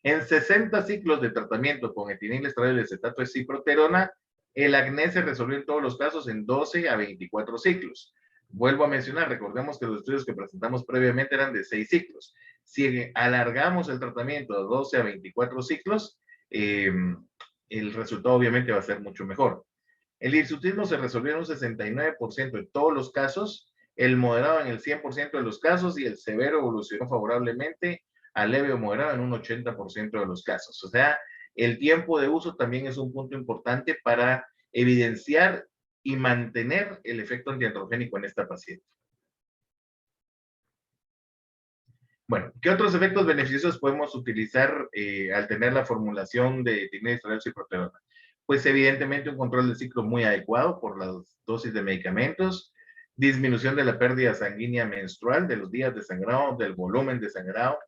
En 60 ciclos de tratamiento con etinilestradiol y acetato de ciproterona, el acné se resolvió en todos los casos en 12 a 24 ciclos. Vuelvo a mencionar, recordemos que los estudios que presentamos previamente eran de 6 ciclos. Si alargamos el tratamiento de 12 a 24 ciclos, el resultado obviamente va a ser mucho mejor. El hirsutismo se resolvió en un 69% de todos los casos, el moderado en el 100% de los casos, y el severo evolucionó favorablemente a leve o moderado en un 80% de los casos. O sea, el tiempo de uso también es un punto importante para evidenciar y mantener el efecto antiandrogénico en esta paciente. Bueno, ¿qué otros efectos beneficiosos podemos utilizar al tener la formulación de etinilestradiol ciproterona? Pues evidentemente un control del ciclo muy adecuado por las dosis de medicamentos, disminución de la pérdida sanguínea menstrual, de los días de sangrado, del volumen de sangrado,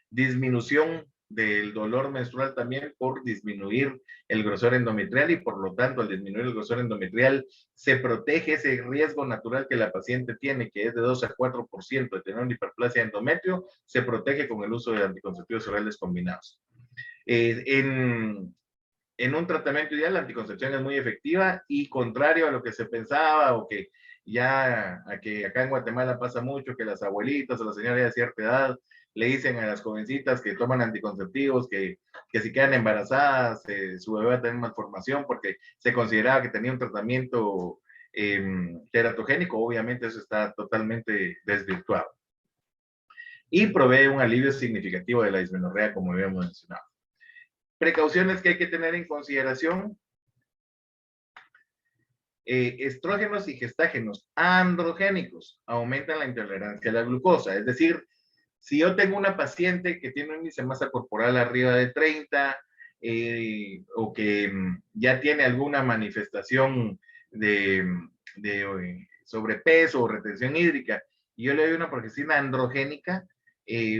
disminución del dolor menstrual también por disminuir el grosor endometrial, y por lo tanto al disminuir el grosor endometrial se protege ese riesgo natural que la paciente tiene, que es de 2 a 4% de tener una hiperplasia de endometrio, se protege con el uso de anticonceptivos orales combinados. En un tratamiento ideal, la anticoncepción es muy efectiva, y contrario a lo que se pensaba, o que que acá en Guatemala pasa mucho, que las abuelitas o las señoras de cierta edad le dicen a las jovencitas que toman anticonceptivos que si quedan embarazadas, su bebé va a tener malformación porque se consideraba que tenía un tratamiento teratogénico. Obviamente eso está totalmente desvirtuado. Y provee un alivio significativo de la dismenorrea, como habíamos mencionado. Precauciones que hay que tener en consideración. Estrógenos y gestágenos androgénicos aumentan la intolerancia a la glucosa. Es decir, si yo tengo una paciente que tiene un índice de masa corporal arriba de 30 o que ya tiene alguna manifestación de sobrepeso o retención hídrica, y yo le doy una progestina androgénica,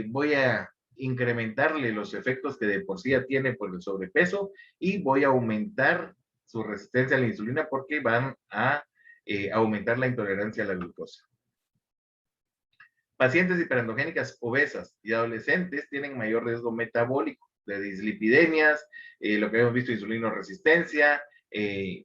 voy a incrementarle los efectos que de por sí ya tiene por el sobrepeso y voy a aumentar su resistencia a la insulina porque van a aumentar la intolerancia a la glucosa. Pacientes hiperandrogénicas obesas y adolescentes tienen mayor riesgo metabólico de dislipidemias, lo que hemos visto, insulinoresistencia,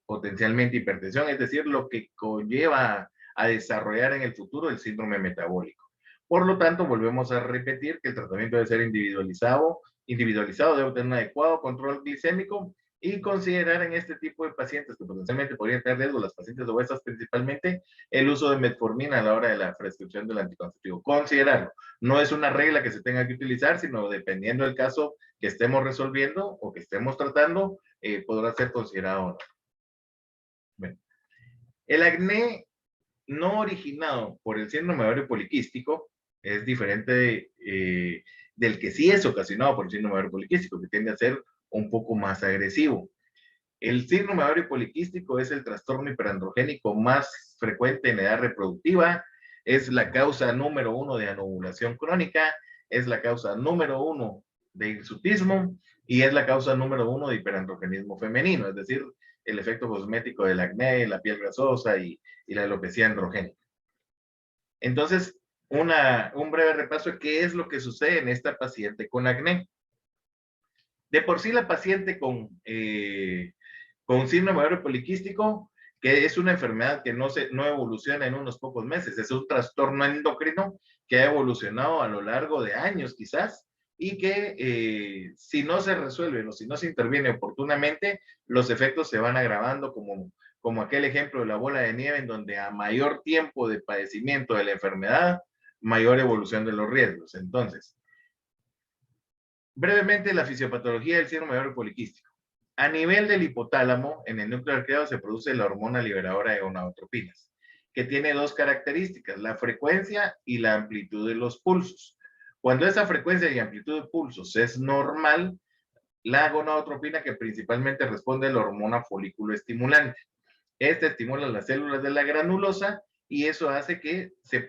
potencialmente hipertensión, es decir, lo que conlleva a desarrollar en el futuro el síndrome metabólico. Por lo tanto, volvemos a repetir que el tratamiento debe ser individualizado, debe tener un adecuado control glicémico y considerar en este tipo de pacientes que potencialmente podrían tener riesgo, las pacientes obesas principalmente, el uso de metformina a la hora de la prescripción del anticonceptivo. Considerarlo. No es una regla que se tenga que utilizar, sino dependiendo del caso que estemos resolviendo o que estemos tratando, podrá ser considerado o no. Bueno. El acné no originado por el síndrome ovario poliquístico es diferente del que sí es ocasionado por el síndrome ovario poliquístico, que tiende a ser un poco más agresivo. El síndrome ovario poliquístico es el trastorno hiperandrogénico más frecuente en edad reproductiva, es la causa número 1 de anovulación crónica, es la causa número 1 de hirsutismo y es la causa número 1 de hiperandrogenismo femenino, es decir, el efecto cosmético del acné, la piel grasosa y la alopecia androgénica. Entonces, un breve repaso de qué es lo que sucede en esta paciente con acné. De por sí la paciente con síndrome ovario poliquístico, que es una enfermedad que no evoluciona en unos pocos meses, es un trastorno endocrino que ha evolucionado a lo largo de años quizás, y que si no se resuelve o si no se interviene oportunamente, los efectos se van agravando como aquel ejemplo de la bola de nieve, en donde a mayor tiempo de padecimiento de la enfermedad, mayor evolución de los riesgos. Entonces, brevemente, la fisiopatología del síndrome ovario poliquístico. A nivel del hipotálamo, en el núcleo arqueado se produce la hormona liberadora de gonadotropinas, que tiene dos características, la frecuencia y la amplitud de los pulsos. Cuando esa frecuencia y amplitud de pulsos es normal, la gonadotropina, que principalmente responde a la hormona folículo estimulante. Esta estimula las células de la granulosa y eso hace que se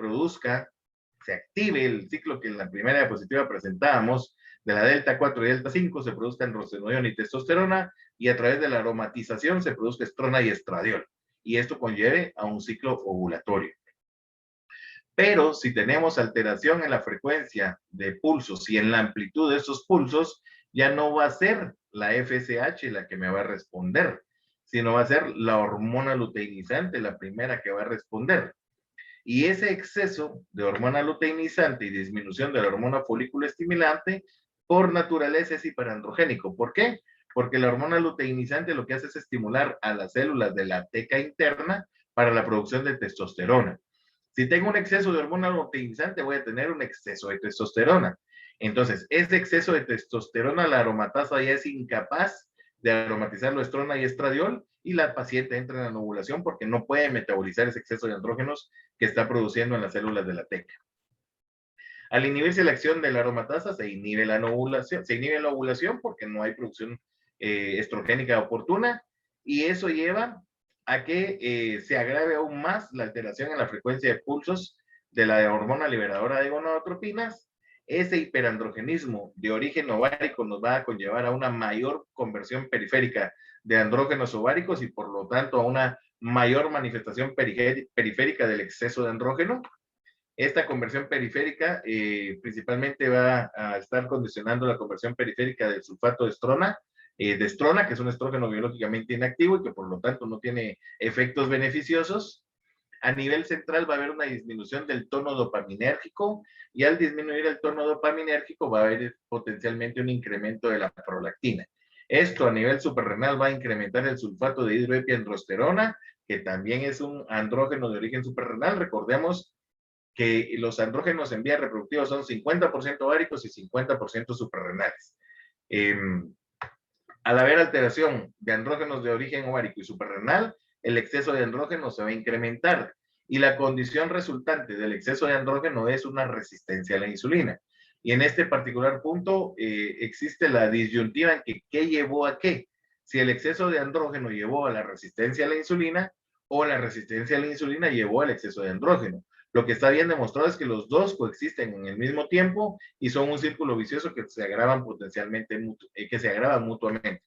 active el ciclo que en la primera diapositiva presentábamos, de la delta 4 y delta 5 se produzcan androstenediona y testosterona, y a través de la aromatización se produzca estrona y estradiol, y esto conlleve a un ciclo ovulatorio. Pero si tenemos alteración en la frecuencia de pulsos y en la amplitud de esos pulsos, ya no va a ser la FSH la que me va a responder, sino va a ser la hormona luteinizante la primera que va a responder. Y ese exceso de hormona luteinizante y disminución de la hormona folículo estimulante, por naturaleza es hiperandrogénico. ¿Por qué? Porque la hormona luteinizante lo que hace es estimular a las células de la teca interna para la producción de testosterona. Si tengo un exceso de hormona luteinizante, voy a tener un exceso de testosterona. Entonces, ese exceso de testosterona, la aromatasa ya es incapaz de aromatizar la estrona y estradiol, y la paciente entra en la anovulación porque no puede metabolizar ese exceso de andrógenos que está produciendo en las células de la teca. Al inhibirse la acción de la aromatasa, se inhibe la ovulación porque no hay producción estrogénica oportuna, y eso lleva a que se agrave aún más la alteración en la frecuencia de pulsos de la hormona liberadora de gonadotropinas. Ese hiperandrogenismo de origen ovárico nos va a conllevar a una mayor conversión periférica de andrógenos ováricos y por lo tanto a una mayor manifestación periférica del exceso de andrógeno. Esta conversión periférica principalmente va a estar condicionando la conversión periférica del sulfato de estrona, que es un estrógeno biológicamente inactivo y que por lo tanto no tiene efectos beneficiosos. A nivel central va a haber una disminución del tono dopaminérgico, y al disminuir el tono dopaminérgico va a haber potencialmente un incremento de la prolactina. Esto a nivel suprarrenal va a incrementar el sulfato de hidroepiandrosterona, que también es un andrógeno de origen suprarrenal. Recordemos que los andrógenos en vía reproductiva son 50% ováricos y 50% suprarrenales. Al haber alteración de andrógenos de origen ovárico y suprarrenal, el exceso de andrógeno se va a incrementar y la condición resultante del exceso de andrógeno es una resistencia a la insulina. Y en este particular punto existe la disyuntiva en que ¿qué llevó a qué? Si el exceso de andrógeno llevó a la resistencia a la insulina o la resistencia a la insulina llevó al exceso de andrógeno. Lo que está bien demostrado es que los dos coexisten en el mismo tiempo y son un círculo vicioso que se agravan potencialmente, que se agravan mutuamente.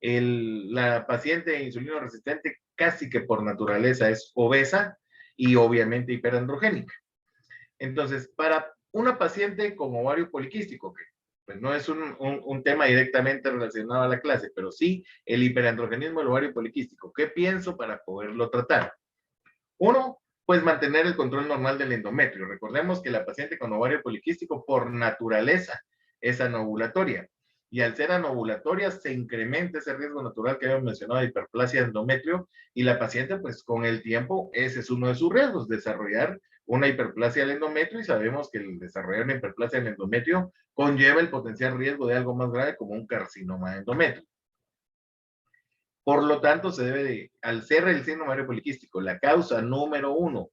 La paciente insulino resistente casi que por naturaleza es obesa y obviamente hiperandrogénica. Entonces, para una paciente con ovario poliquístico, que pues no es un tema directamente relacionado a la clase, pero sí el hiperandrogenismo del ovario poliquístico, ¿qué pienso para poderlo tratar? Uno, pues mantener el control normal del endometrio. Recordemos que la paciente con ovario poliquístico por naturaleza es anovulatoria. Y al ser anovulatoria se incrementa ese riesgo natural que habíamos mencionado de hiperplasia de endometrio y la paciente pues con el tiempo ese es uno de sus riesgos, desarrollar una hiperplasia del endometrio y sabemos que el desarrollar una hiperplasia del endometrio conlleva el potencial riesgo de algo más grave como un carcinoma de endometrio. Por lo tanto, se debe de, al ser el síndrome ovario poliquístico la causa número 1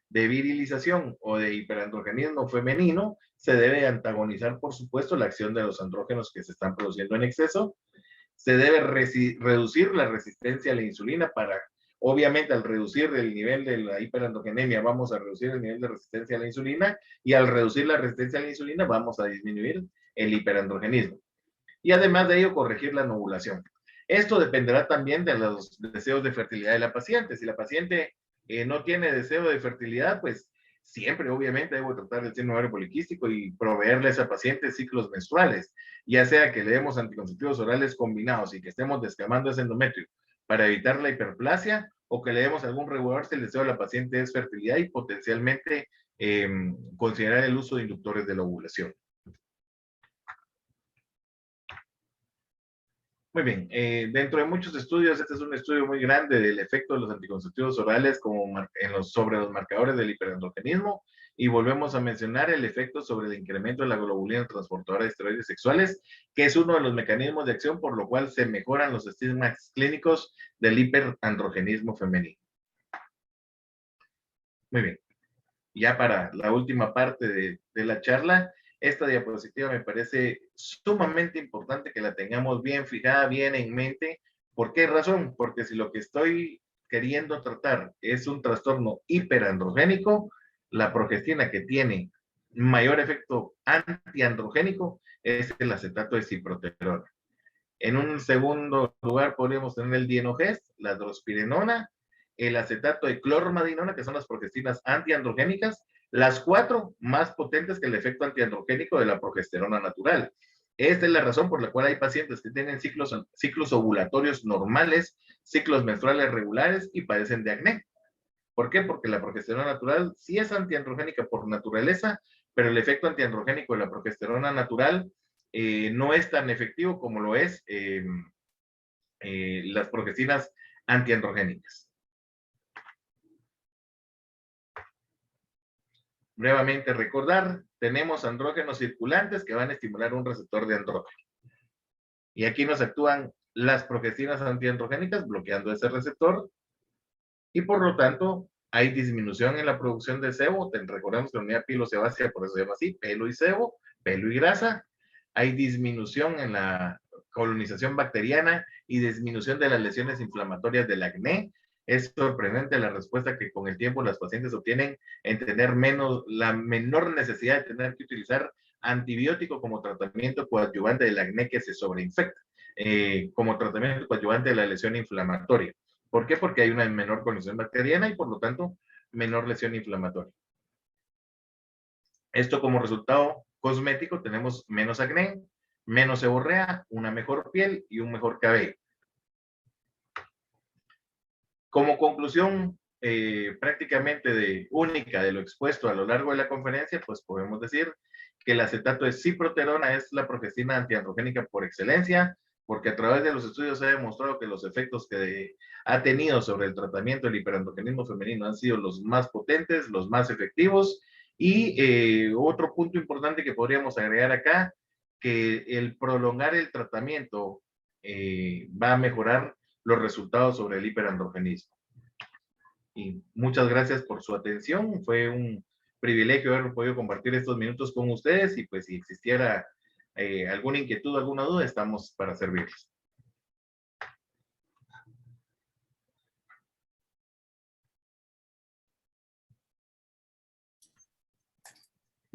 de virilización o de hiperandrogenismo femenino, se debe antagonizar, por supuesto, la acción de los andrógenos que se están produciendo en exceso. Se debe reducir la resistencia a la insulina para, obviamente, al reducir el nivel de la hiperandrogenemia, vamos a reducir el nivel de resistencia a la insulina y al reducir la resistencia a la insulina vamos a disminuir el hiperandrogenismo. Y además de ello, corregir la ovulación. Esto dependerá también de los deseos de fertilidad de la paciente. Si la paciente no tiene deseo de fertilidad, pues siempre obviamente debo tratar el síndrome ovario poliquístico y proveerle a esa paciente ciclos menstruales, ya sea que le demos anticonceptivos orales combinados y que estemos descamando ese endometrio para evitar la hiperplasia o que le demos algún regulador si el deseo de la paciente es fertilidad y potencialmente considerar el uso de inductores de la ovulación. Muy bien, dentro de muchos estudios, este es un estudio muy grande del efecto de los anticonceptivos orales sobre los marcadores del hiperandrogenismo y volvemos a mencionar el efecto sobre el incremento de la globulina transportadora de esteroides sexuales, que es uno de los mecanismos de acción por lo cual se mejoran los estigmas clínicos del hiperandrogenismo femenino. Muy bien, ya para la última parte de la charla, esta diapositiva me parece sumamente importante que la tengamos bien fijada, bien en mente. ¿Por qué razón? Porque si lo que estoy queriendo tratar es un trastorno hiperandrogénico, la progestina que tiene mayor efecto antiandrogénico es el acetato de ciproterona. En un segundo lugar podríamos tener el dienogest, la drospirenona, el acetato de clormadinona, que son las progestinas antiandrogénicas, las 4 más potentes que el efecto antiandrogénico de la progesterona natural. Esta es la razón por la cual hay pacientes que tienen ciclos ovulatorios normales, ciclos menstruales regulares y padecen de acné. ¿Por qué? Porque la progesterona natural sí es antiandrogénica por naturaleza, pero el efecto antiandrogénico de la progesterona natural no es tan efectivo como lo es las progestinas antiandrogénicas. Nuevamente recordar, tenemos andrógenos circulantes que van a estimular un receptor de andrógeno. Y aquí nos actúan las progestinas antiandrogénicas bloqueando ese receptor y por lo tanto hay disminución en la producción de sebo. Recordemos que la unidad pilosebácea, por eso se llama así, pelo y sebo, pelo y grasa. Hay disminución en la colonización bacteriana y disminución de las lesiones inflamatorias del acné. Es sorprendente la respuesta que con el tiempo las pacientes obtienen en tener la menor necesidad de tener que utilizar antibiótico como tratamiento coadyuvante del acné que se sobreinfecta, como tratamiento coadyuvante de la lesión inflamatoria. ¿Por qué? Porque hay una menor colonización bacteriana y por lo tanto menor lesión inflamatoria. Esto como resultado cosmético tenemos menos acné, menos seborrea, una mejor piel y un mejor cabello. Como conclusión prácticamente única de lo expuesto a lo largo de la conferencia, pues podemos decir que el acetato de ciproterona es la progestina antiandrogénica por excelencia, porque a través de los estudios se ha demostrado que los efectos que ha tenido sobre el tratamiento del hiperandrogenismo femenino han sido los más potentes, los más efectivos, y otro punto importante que podríamos agregar acá, que el prolongar el tratamiento va a mejorar los resultados sobre el hiperandrogenismo. Y muchas gracias por su atención. Fue un privilegio haber podido compartir estos minutos con ustedes y pues si existiera alguna inquietud, alguna duda, estamos para servirles.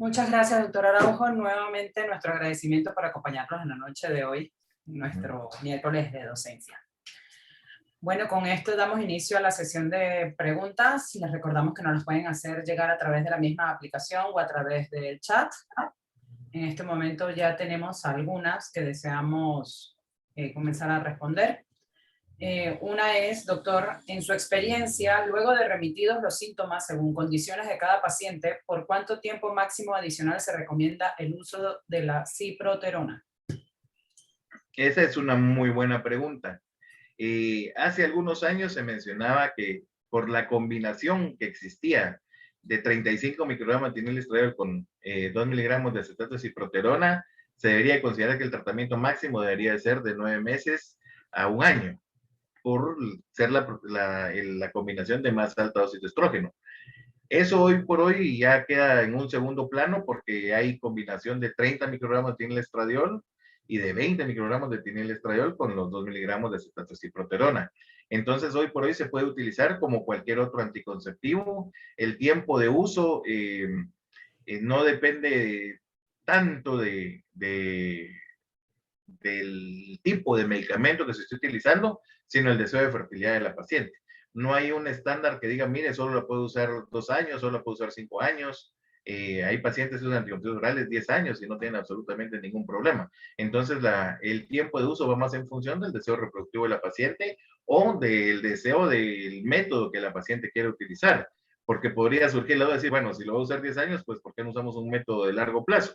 Muchas gracias, doctor Araujo. Nuevamente nuestro agradecimiento por acompañarnos en la noche de hoy, nuestro miércoles de docencia. Bueno, con esto damos inicio a la sesión de preguntas. Les recordamos que nos las pueden hacer llegar a través de la misma aplicación o a través del chat. En este momento ya tenemos algunas que deseamos comenzar a responder. Una es, doctor, en su experiencia, luego de remitidos los síntomas según condiciones de cada paciente, ¿por cuánto tiempo máximo adicional se recomienda el uso de la ciproterona? Esa es una muy buena pregunta. Hace algunos años se mencionaba que por la combinación que existía de 35 microgramos de etinilestradiol con 2 miligramos de acetato de ciproterona, se debería considerar que el tratamiento máximo debería ser de 9 meses a 1 año, por ser la combinación de más alta dosis de estrógeno. Eso hoy por hoy ya queda en un segundo plano porque hay combinación de 30 microgramos de etinilestradiol y de 20 microgramos de etinilestradiol con los 2 miligramos de acetato de ciproterona. Entonces, hoy por hoy se puede utilizar como cualquier otro anticonceptivo. El tiempo de uso no depende tanto del tipo de medicamento que se esté utilizando, sino el deseo de fertilidad de la paciente. No hay un estándar que diga, mire, solo la puedo usar 2 años, solo la puedo usar 5 años. Hay pacientes que usan anticonceptivos orales 10 años y no tienen absolutamente ningún problema. Entonces, el tiempo de uso va más en función del deseo reproductivo de la paciente o del deseo del método que la paciente quiere utilizar. Porque podría surgir la duda de decir, bueno, si lo voy a usar 10 años, pues ¿por qué no usamos un método de largo plazo?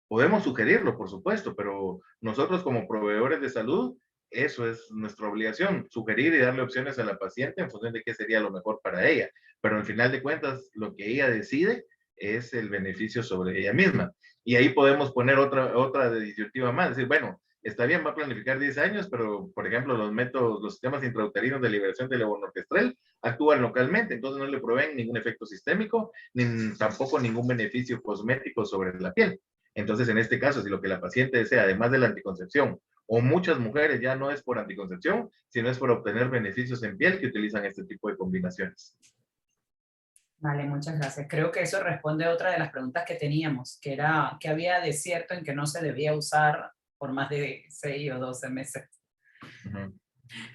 Podemos sugerirlo, por supuesto, pero nosotros como proveedores de salud, eso es nuestra obligación, sugerir y darle opciones a la paciente en función de qué sería lo mejor para ella. Pero al final de cuentas, lo que ella decide es el beneficio sobre ella misma. Y ahí podemos poner otra disyuntiva más, decir, bueno, está bien, va a planificar 10 años, pero, por ejemplo, los sistemas intrauterinos de liberación de levonorgestrel actúan localmente, entonces no le proveen ningún efecto sistémico, ni tampoco ningún beneficio cosmético sobre la piel. Entonces, en este caso, si lo que la paciente desea, además de la anticoncepción, o muchas mujeres ya no es por anticoncepción, sino es por obtener beneficios en piel que utilizan este tipo de combinaciones. Vale, muchas gracias. Creo que eso responde a otra de las preguntas que teníamos, que era ¿qué había de cierto en que no se debía usar por más de 6 o 12 meses?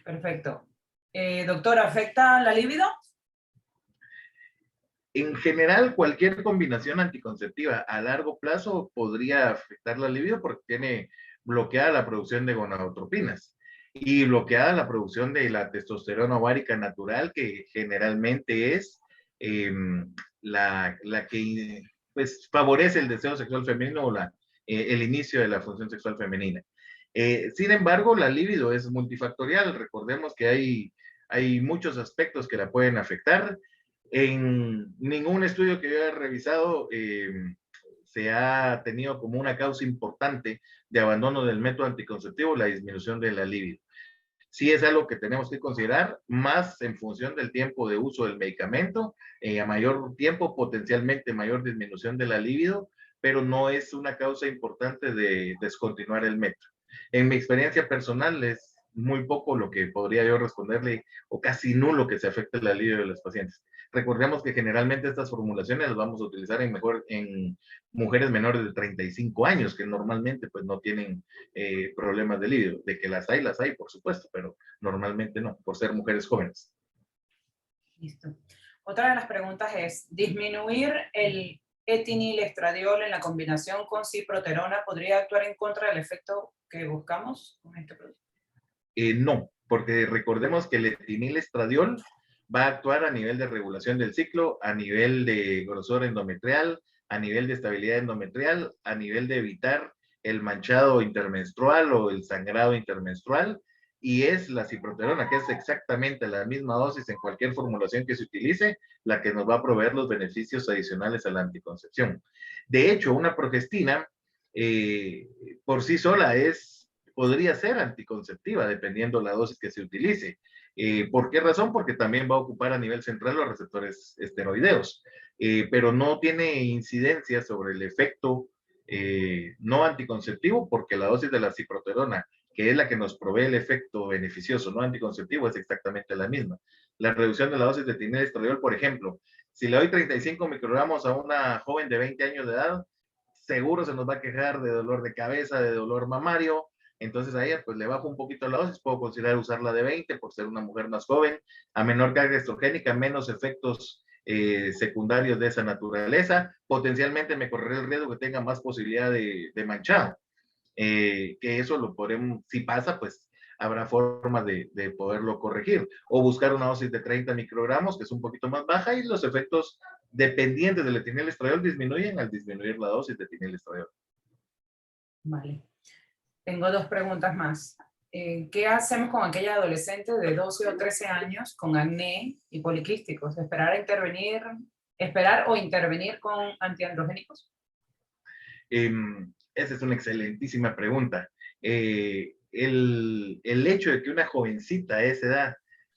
Perfecto. Doctor, ¿afecta la libido? En general, cualquier combinación anticonceptiva a largo plazo podría afectar la libido porque tiene bloqueada la producción de gonadotropinas y bloqueada la producción de la testosterona ovárica natural, que generalmente es la que pues, favorece el deseo sexual femenino o el inicio de la función sexual femenina. Sin embargo, la libido es multifactorial. Recordemos que hay muchos aspectos que la pueden afectar. En ningún estudio que yo haya revisado se ha tenido como una causa importante de abandono del método anticonceptivo la disminución de la libido. Sí es algo que tenemos que considerar, más en función del tiempo de uso del medicamento, a mayor tiempo, potencialmente mayor disminución de la libido, pero no es una causa importante de descontinuar el método. En mi experiencia personal es muy poco lo que podría yo responderle, o casi nulo que se afecte la libido de los pacientes. Recordemos que generalmente estas formulaciones las vamos a utilizar en mujeres menores de 35 años, que normalmente pues no tienen problemas de libido. De que las hay, por supuesto, pero normalmente no, por ser mujeres jóvenes. Listo. Otra de las preguntas es, ¿disminuir el etinilestradiol en la combinación con ciproterona podría actuar en contra del efecto que buscamos con este producto? No, porque recordemos que el etinilestradiol va a actuar a nivel de regulación del ciclo, a nivel de grosor endometrial, a nivel de estabilidad endometrial, a nivel de evitar el manchado intermenstrual o el sangrado intermenstrual, y es la ciproterona, que es exactamente la misma dosis en cualquier formulación que se utilice, la que nos va a proveer los beneficios adicionales a la anticoncepción. De hecho, una progestina por sí sola es podría ser anticonceptiva, dependiendo la dosis que se utilice. ¿Por qué razón? Porque también va a ocupar a nivel central los receptores esteroideos, pero no tiene incidencia sobre el efecto no anticonceptivo, porque la dosis de la ciproterona, que es la que nos provee el efecto beneficioso no anticonceptivo, es exactamente la misma. La reducción de la dosis de estradiol, por ejemplo, si le doy 35 microgramos a una joven de 20 años de edad, seguro se nos va a quejar de dolor de cabeza, de dolor mamario. Entonces a ella pues le bajo un poquito la dosis, puedo considerar usarla de 20 por ser una mujer más joven, a menor carga estrogénica, menos efectos secundarios de esa naturaleza. Potencialmente me correré el riesgo que tenga más posibilidad de manchado. Que eso lo podemos, si pasa, pues habrá formas de poderlo corregir. O buscar una dosis de 30 microgramos, que es un poquito más baja, y los efectos dependientes del etinilestradiol disminuyen al disminuir la dosis de etinilestradiol. Vale. Tengo dos preguntas más. ¿Qué hacemos con aquella adolescente de 12 o 13 años con acné y poliquísticos? ¿Esperar o intervenir con antiandrogénicos? Esa es una excelentísima pregunta. El hecho de que una jovencita a esa edad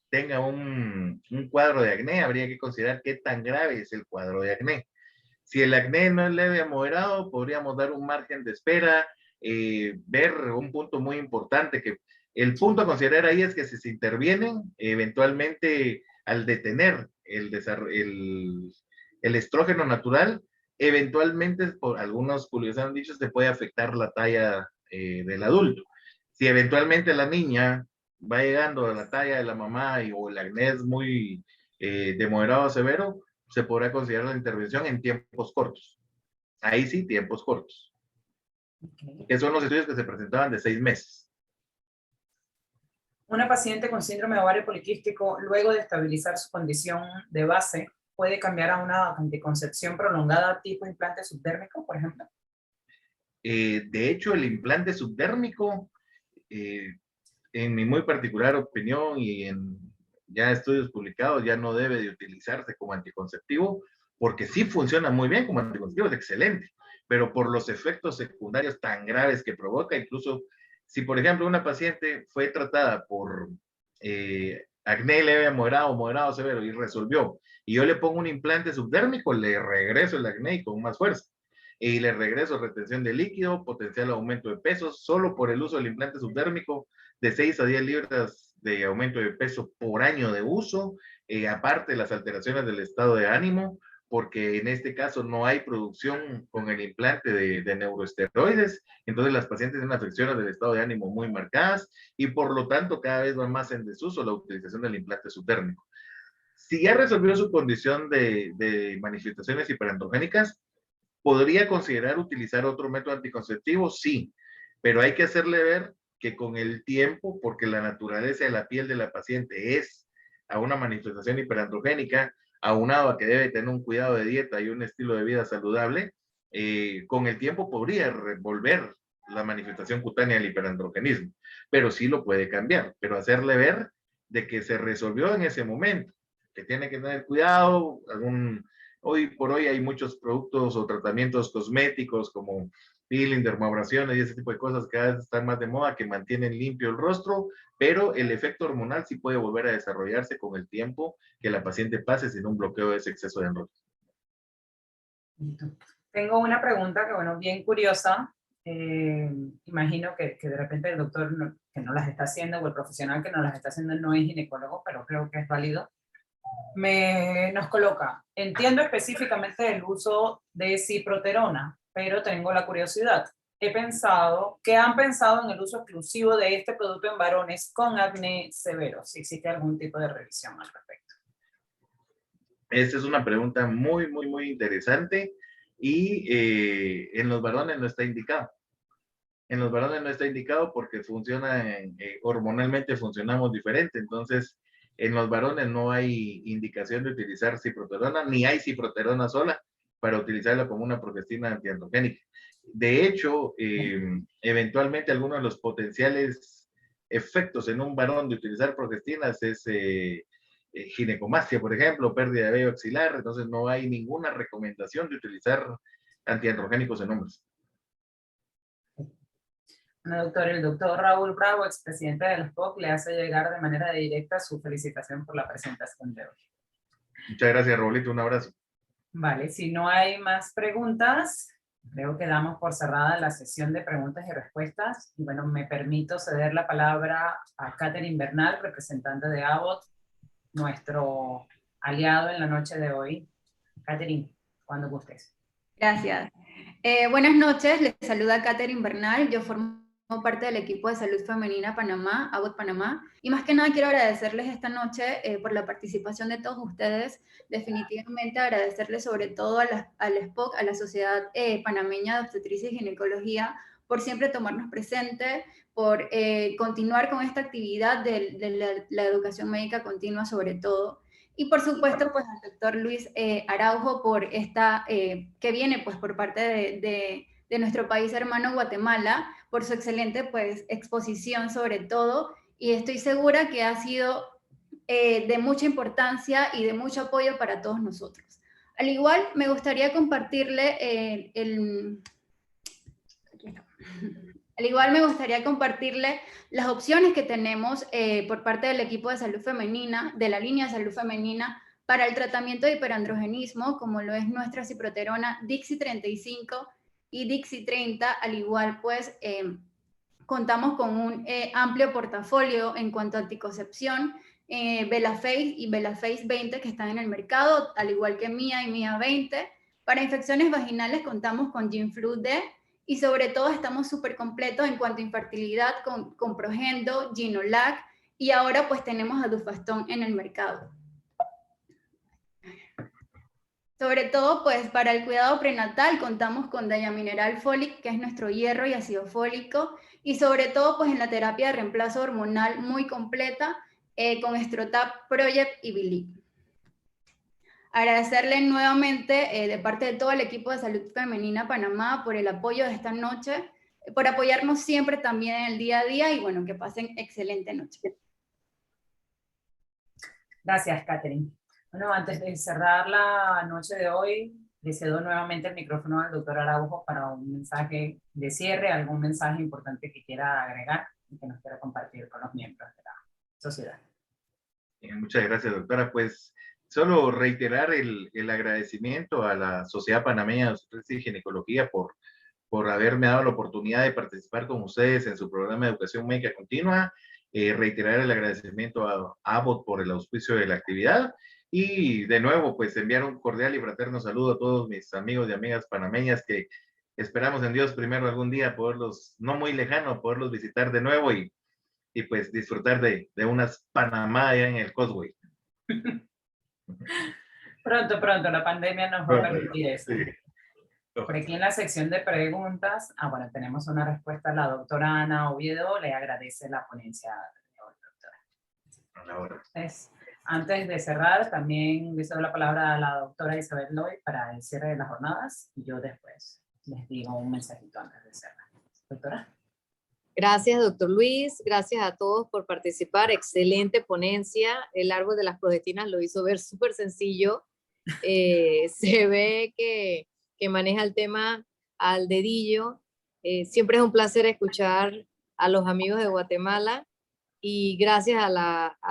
tenga un cuadro de acné, habría que considerar qué tan grave es el cuadro de acné. Si el acné no es leve a moderado, podríamos dar un margen de espera, ver un punto muy importante, que el punto a considerar ahí es que si se intervienen, eventualmente al detener el estrógeno natural, eventualmente, por algunos publicaciones han dicho, se puede afectar la talla del adulto. Si eventualmente la niña va llegando a la talla de la mamá o el acné es muy de moderado a severo, se podrá considerar la intervención en tiempos cortos. Ahí sí, tiempos cortos. Okay. Que son los estudios que se presentaban de 6 meses. Una paciente con síndrome de ovario poliquístico, luego de estabilizar su condición de base, ¿puede cambiar a una anticoncepción prolongada tipo implante subdérmico, por ejemplo? De hecho, el implante subdérmico, en mi muy particular opinión y en ya estudios publicados, ya no debe de utilizarse como anticonceptivo, porque sí funciona muy bien como anticonceptivo, es excelente, pero por los efectos secundarios tan graves que provoca, incluso si por ejemplo una paciente fue tratada por acné leve a moderado, moderado severo y resolvió, y yo le pongo un implante subdérmico, le regreso el acné con más fuerza, y le regreso retención de líquido, potencial aumento de peso, solo por el uso del implante subdérmico, de 6 a 10 libras de aumento de peso por año de uso, aparte las alteraciones del estado de ánimo, porque en este caso no hay producción con el implante de neuroesteroides, entonces las pacientes tienen afecciones del estado de ánimo muy marcadas y por lo tanto cada vez va más en desuso la utilización del implante subdérmico. Si ya resolvió su condición de manifestaciones hiperandrogénicas, ¿podría considerar utilizar otro método anticonceptivo? Sí, pero hay que hacerle ver que con el tiempo, porque la naturaleza de la piel de la paciente es a una manifestación hiperandrogénica, aunado a que debe tener un cuidado de dieta y un estilo de vida saludable, con el tiempo podría revolver la manifestación cutánea del hiperandrogenismo, pero sí lo puede cambiar, pero hacerle ver de que se resolvió en ese momento, que tiene que tener cuidado, hoy por hoy hay muchos productos o tratamientos cosméticos como peeling, dermabrasiones y ese tipo de cosas que cada vez están más de moda, que mantienen limpio el rostro, pero el efecto hormonal sí puede volver a desarrollarse con el tiempo que la paciente pase sin un bloqueo de ese exceso de andrógeno. Tengo una pregunta que, bueno, bien curiosa. Imagino que de repente el doctor que no las está haciendo o el profesional que no las está haciendo no es ginecólogo, pero creo que es válido. Nos coloca, entiendo específicamente el uso de ciproterona, pero tengo la curiosidad. ¿Qué han pensado en el uso exclusivo de este producto en varones con acné severo? Si existe algún tipo de revisión al respecto. Esta es una pregunta muy, muy, muy interesante y en los varones no está indicado. En los varones no está indicado porque hormonalmente funcionamos diferente, entonces en los varones no hay indicación de utilizar ciproterona, ni hay ciproterona sola para utilizarla como una progestina antiandrogénica. De hecho, eventualmente algunos de los potenciales efectos en un varón de utilizar progestinas es ginecomastia, por ejemplo, pérdida de vello axilar, entonces no hay ninguna recomendación de utilizar antiandrogénicos en hombres. Bueno, doctor, el doctor Raúl Bravo, expresidente del SPOC, le hace llegar de manera directa su felicitación por la presentación de hoy. Muchas gracias, Raulito, un abrazo. Vale, si no hay más preguntas, creo que damos por cerrada la sesión de preguntas y respuestas. Y bueno, me permito ceder la palabra a Catherine Bernal, representante de Abbott, nuestro aliado en la noche de hoy. Catherine, cuando gustes. Gracias. Buenas noches, les saluda Catherine Bernal, yo formo parte del equipo de salud femenina Panamá, Abbott Panamá, y más que nada quiero agradecerles esta noche por la participación de todos ustedes, definitivamente agradecerles sobre todo al SPOC, a la Sociedad Panameña de Obstetricia y Ginecología, por siempre tomarnos presente, por continuar con esta actividad de la educación médica continua sobre todo. Y por supuesto, pues al doctor Luis Araujo por esta, que viene pues por parte de nuestro país hermano Guatemala, por su excelente pues exposición sobre todo, y estoy segura que ha sido de mucha importancia y de mucho apoyo para todos nosotros. Al igual, me gustaría compartirle Al igual me gustaría compartirle las opciones que tenemos por parte del equipo de salud femenina, de la línea de salud femenina, para el tratamiento de hiperandrogenismo, como lo es nuestra ciproterona Dixi 35 y Dixi 30, al igual pues contamos con un amplio portafolio en cuanto a anticoncepción, Belaface y Belaface 20 que están en el mercado, al igual que Mia y Mia 20. Para infecciones vaginales contamos con Ginflu D, y sobre todo estamos súper completos en cuanto a infertilidad con Progendo, Ginolac, y ahora pues tenemos a Dufaston en el mercado. Sobre todo pues para el cuidado prenatal contamos con Diamineral Folic, que es nuestro hierro y ácido fólico, y sobre todo pues en la terapia de reemplazo hormonal muy completa con Estrotap, Project y Bilip. Agradecerle nuevamente de parte de todo el equipo de Salud Femenina Panamá por el apoyo de esta noche, por apoyarnos siempre también en el día a día y bueno, que pasen excelente noche. Gracias, Catherine. Bueno, antes de cerrar la noche de hoy, le cedo nuevamente el micrófono al doctor Araujo para un mensaje de cierre, algún mensaje importante que quiera agregar y que nos quiera compartir con los miembros de la sociedad. Muchas gracias, doctora. Pues solo reiterar el agradecimiento a la Sociedad Panameña de Obstetricia y Ginecología por haberme dado la oportunidad de participar con ustedes en su programa de educación médica continua. Reiterar el agradecimiento a Abbott por el auspicio de la actividad y de nuevo pues enviar un cordial y fraterno saludo a todos mis amigos y amigas panameñas que esperamos en Dios primero algún día poderlos, no muy lejano, poderlos visitar de nuevo y pues disfrutar de unas Panamá allá en el Causeway. Pronto, la pandemia nos va a permitir eso. Sí. Por aquí en la sección de preguntas, bueno, tenemos una respuesta. La doctora Ana Oviedo le agradece la ponencia de hoy, doctora. Entonces, antes de cerrar, también le cedo la palabra a la doctora Isabel Loy para el cierre de las jornadas y yo después les digo un mensajito antes de cerrar. Doctora. Gracias, doctor Luis. Gracias a todos por participar. Excelente ponencia. El árbol de las progestinas lo hizo ver súper sencillo. Se ve que maneja el tema al dedillo. Siempre es un placer escuchar a los amigos de Guatemala y gracias a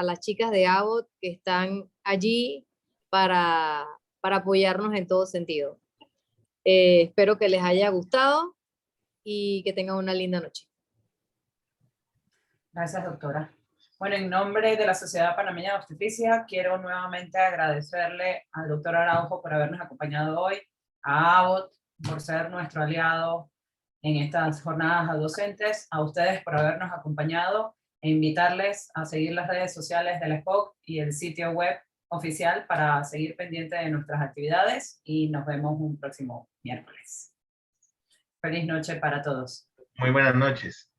las chicas de Abbott que están allí para apoyarnos en todo sentido. Espero que les haya gustado y que tengan una linda noche. Gracias, doctora. Bueno, en nombre de la Sociedad Panameña de Obstetricia, quiero nuevamente agradecerle al doctor Araujo por habernos acompañado hoy, a Abbott por ser nuestro aliado en estas jornadas docentes, a ustedes por habernos acompañado e invitarles a seguir las redes sociales del SPOC y el sitio web oficial para seguir pendiente de nuestras actividades y nos vemos un próximo miércoles. Feliz noche para todos. Muy buenas noches.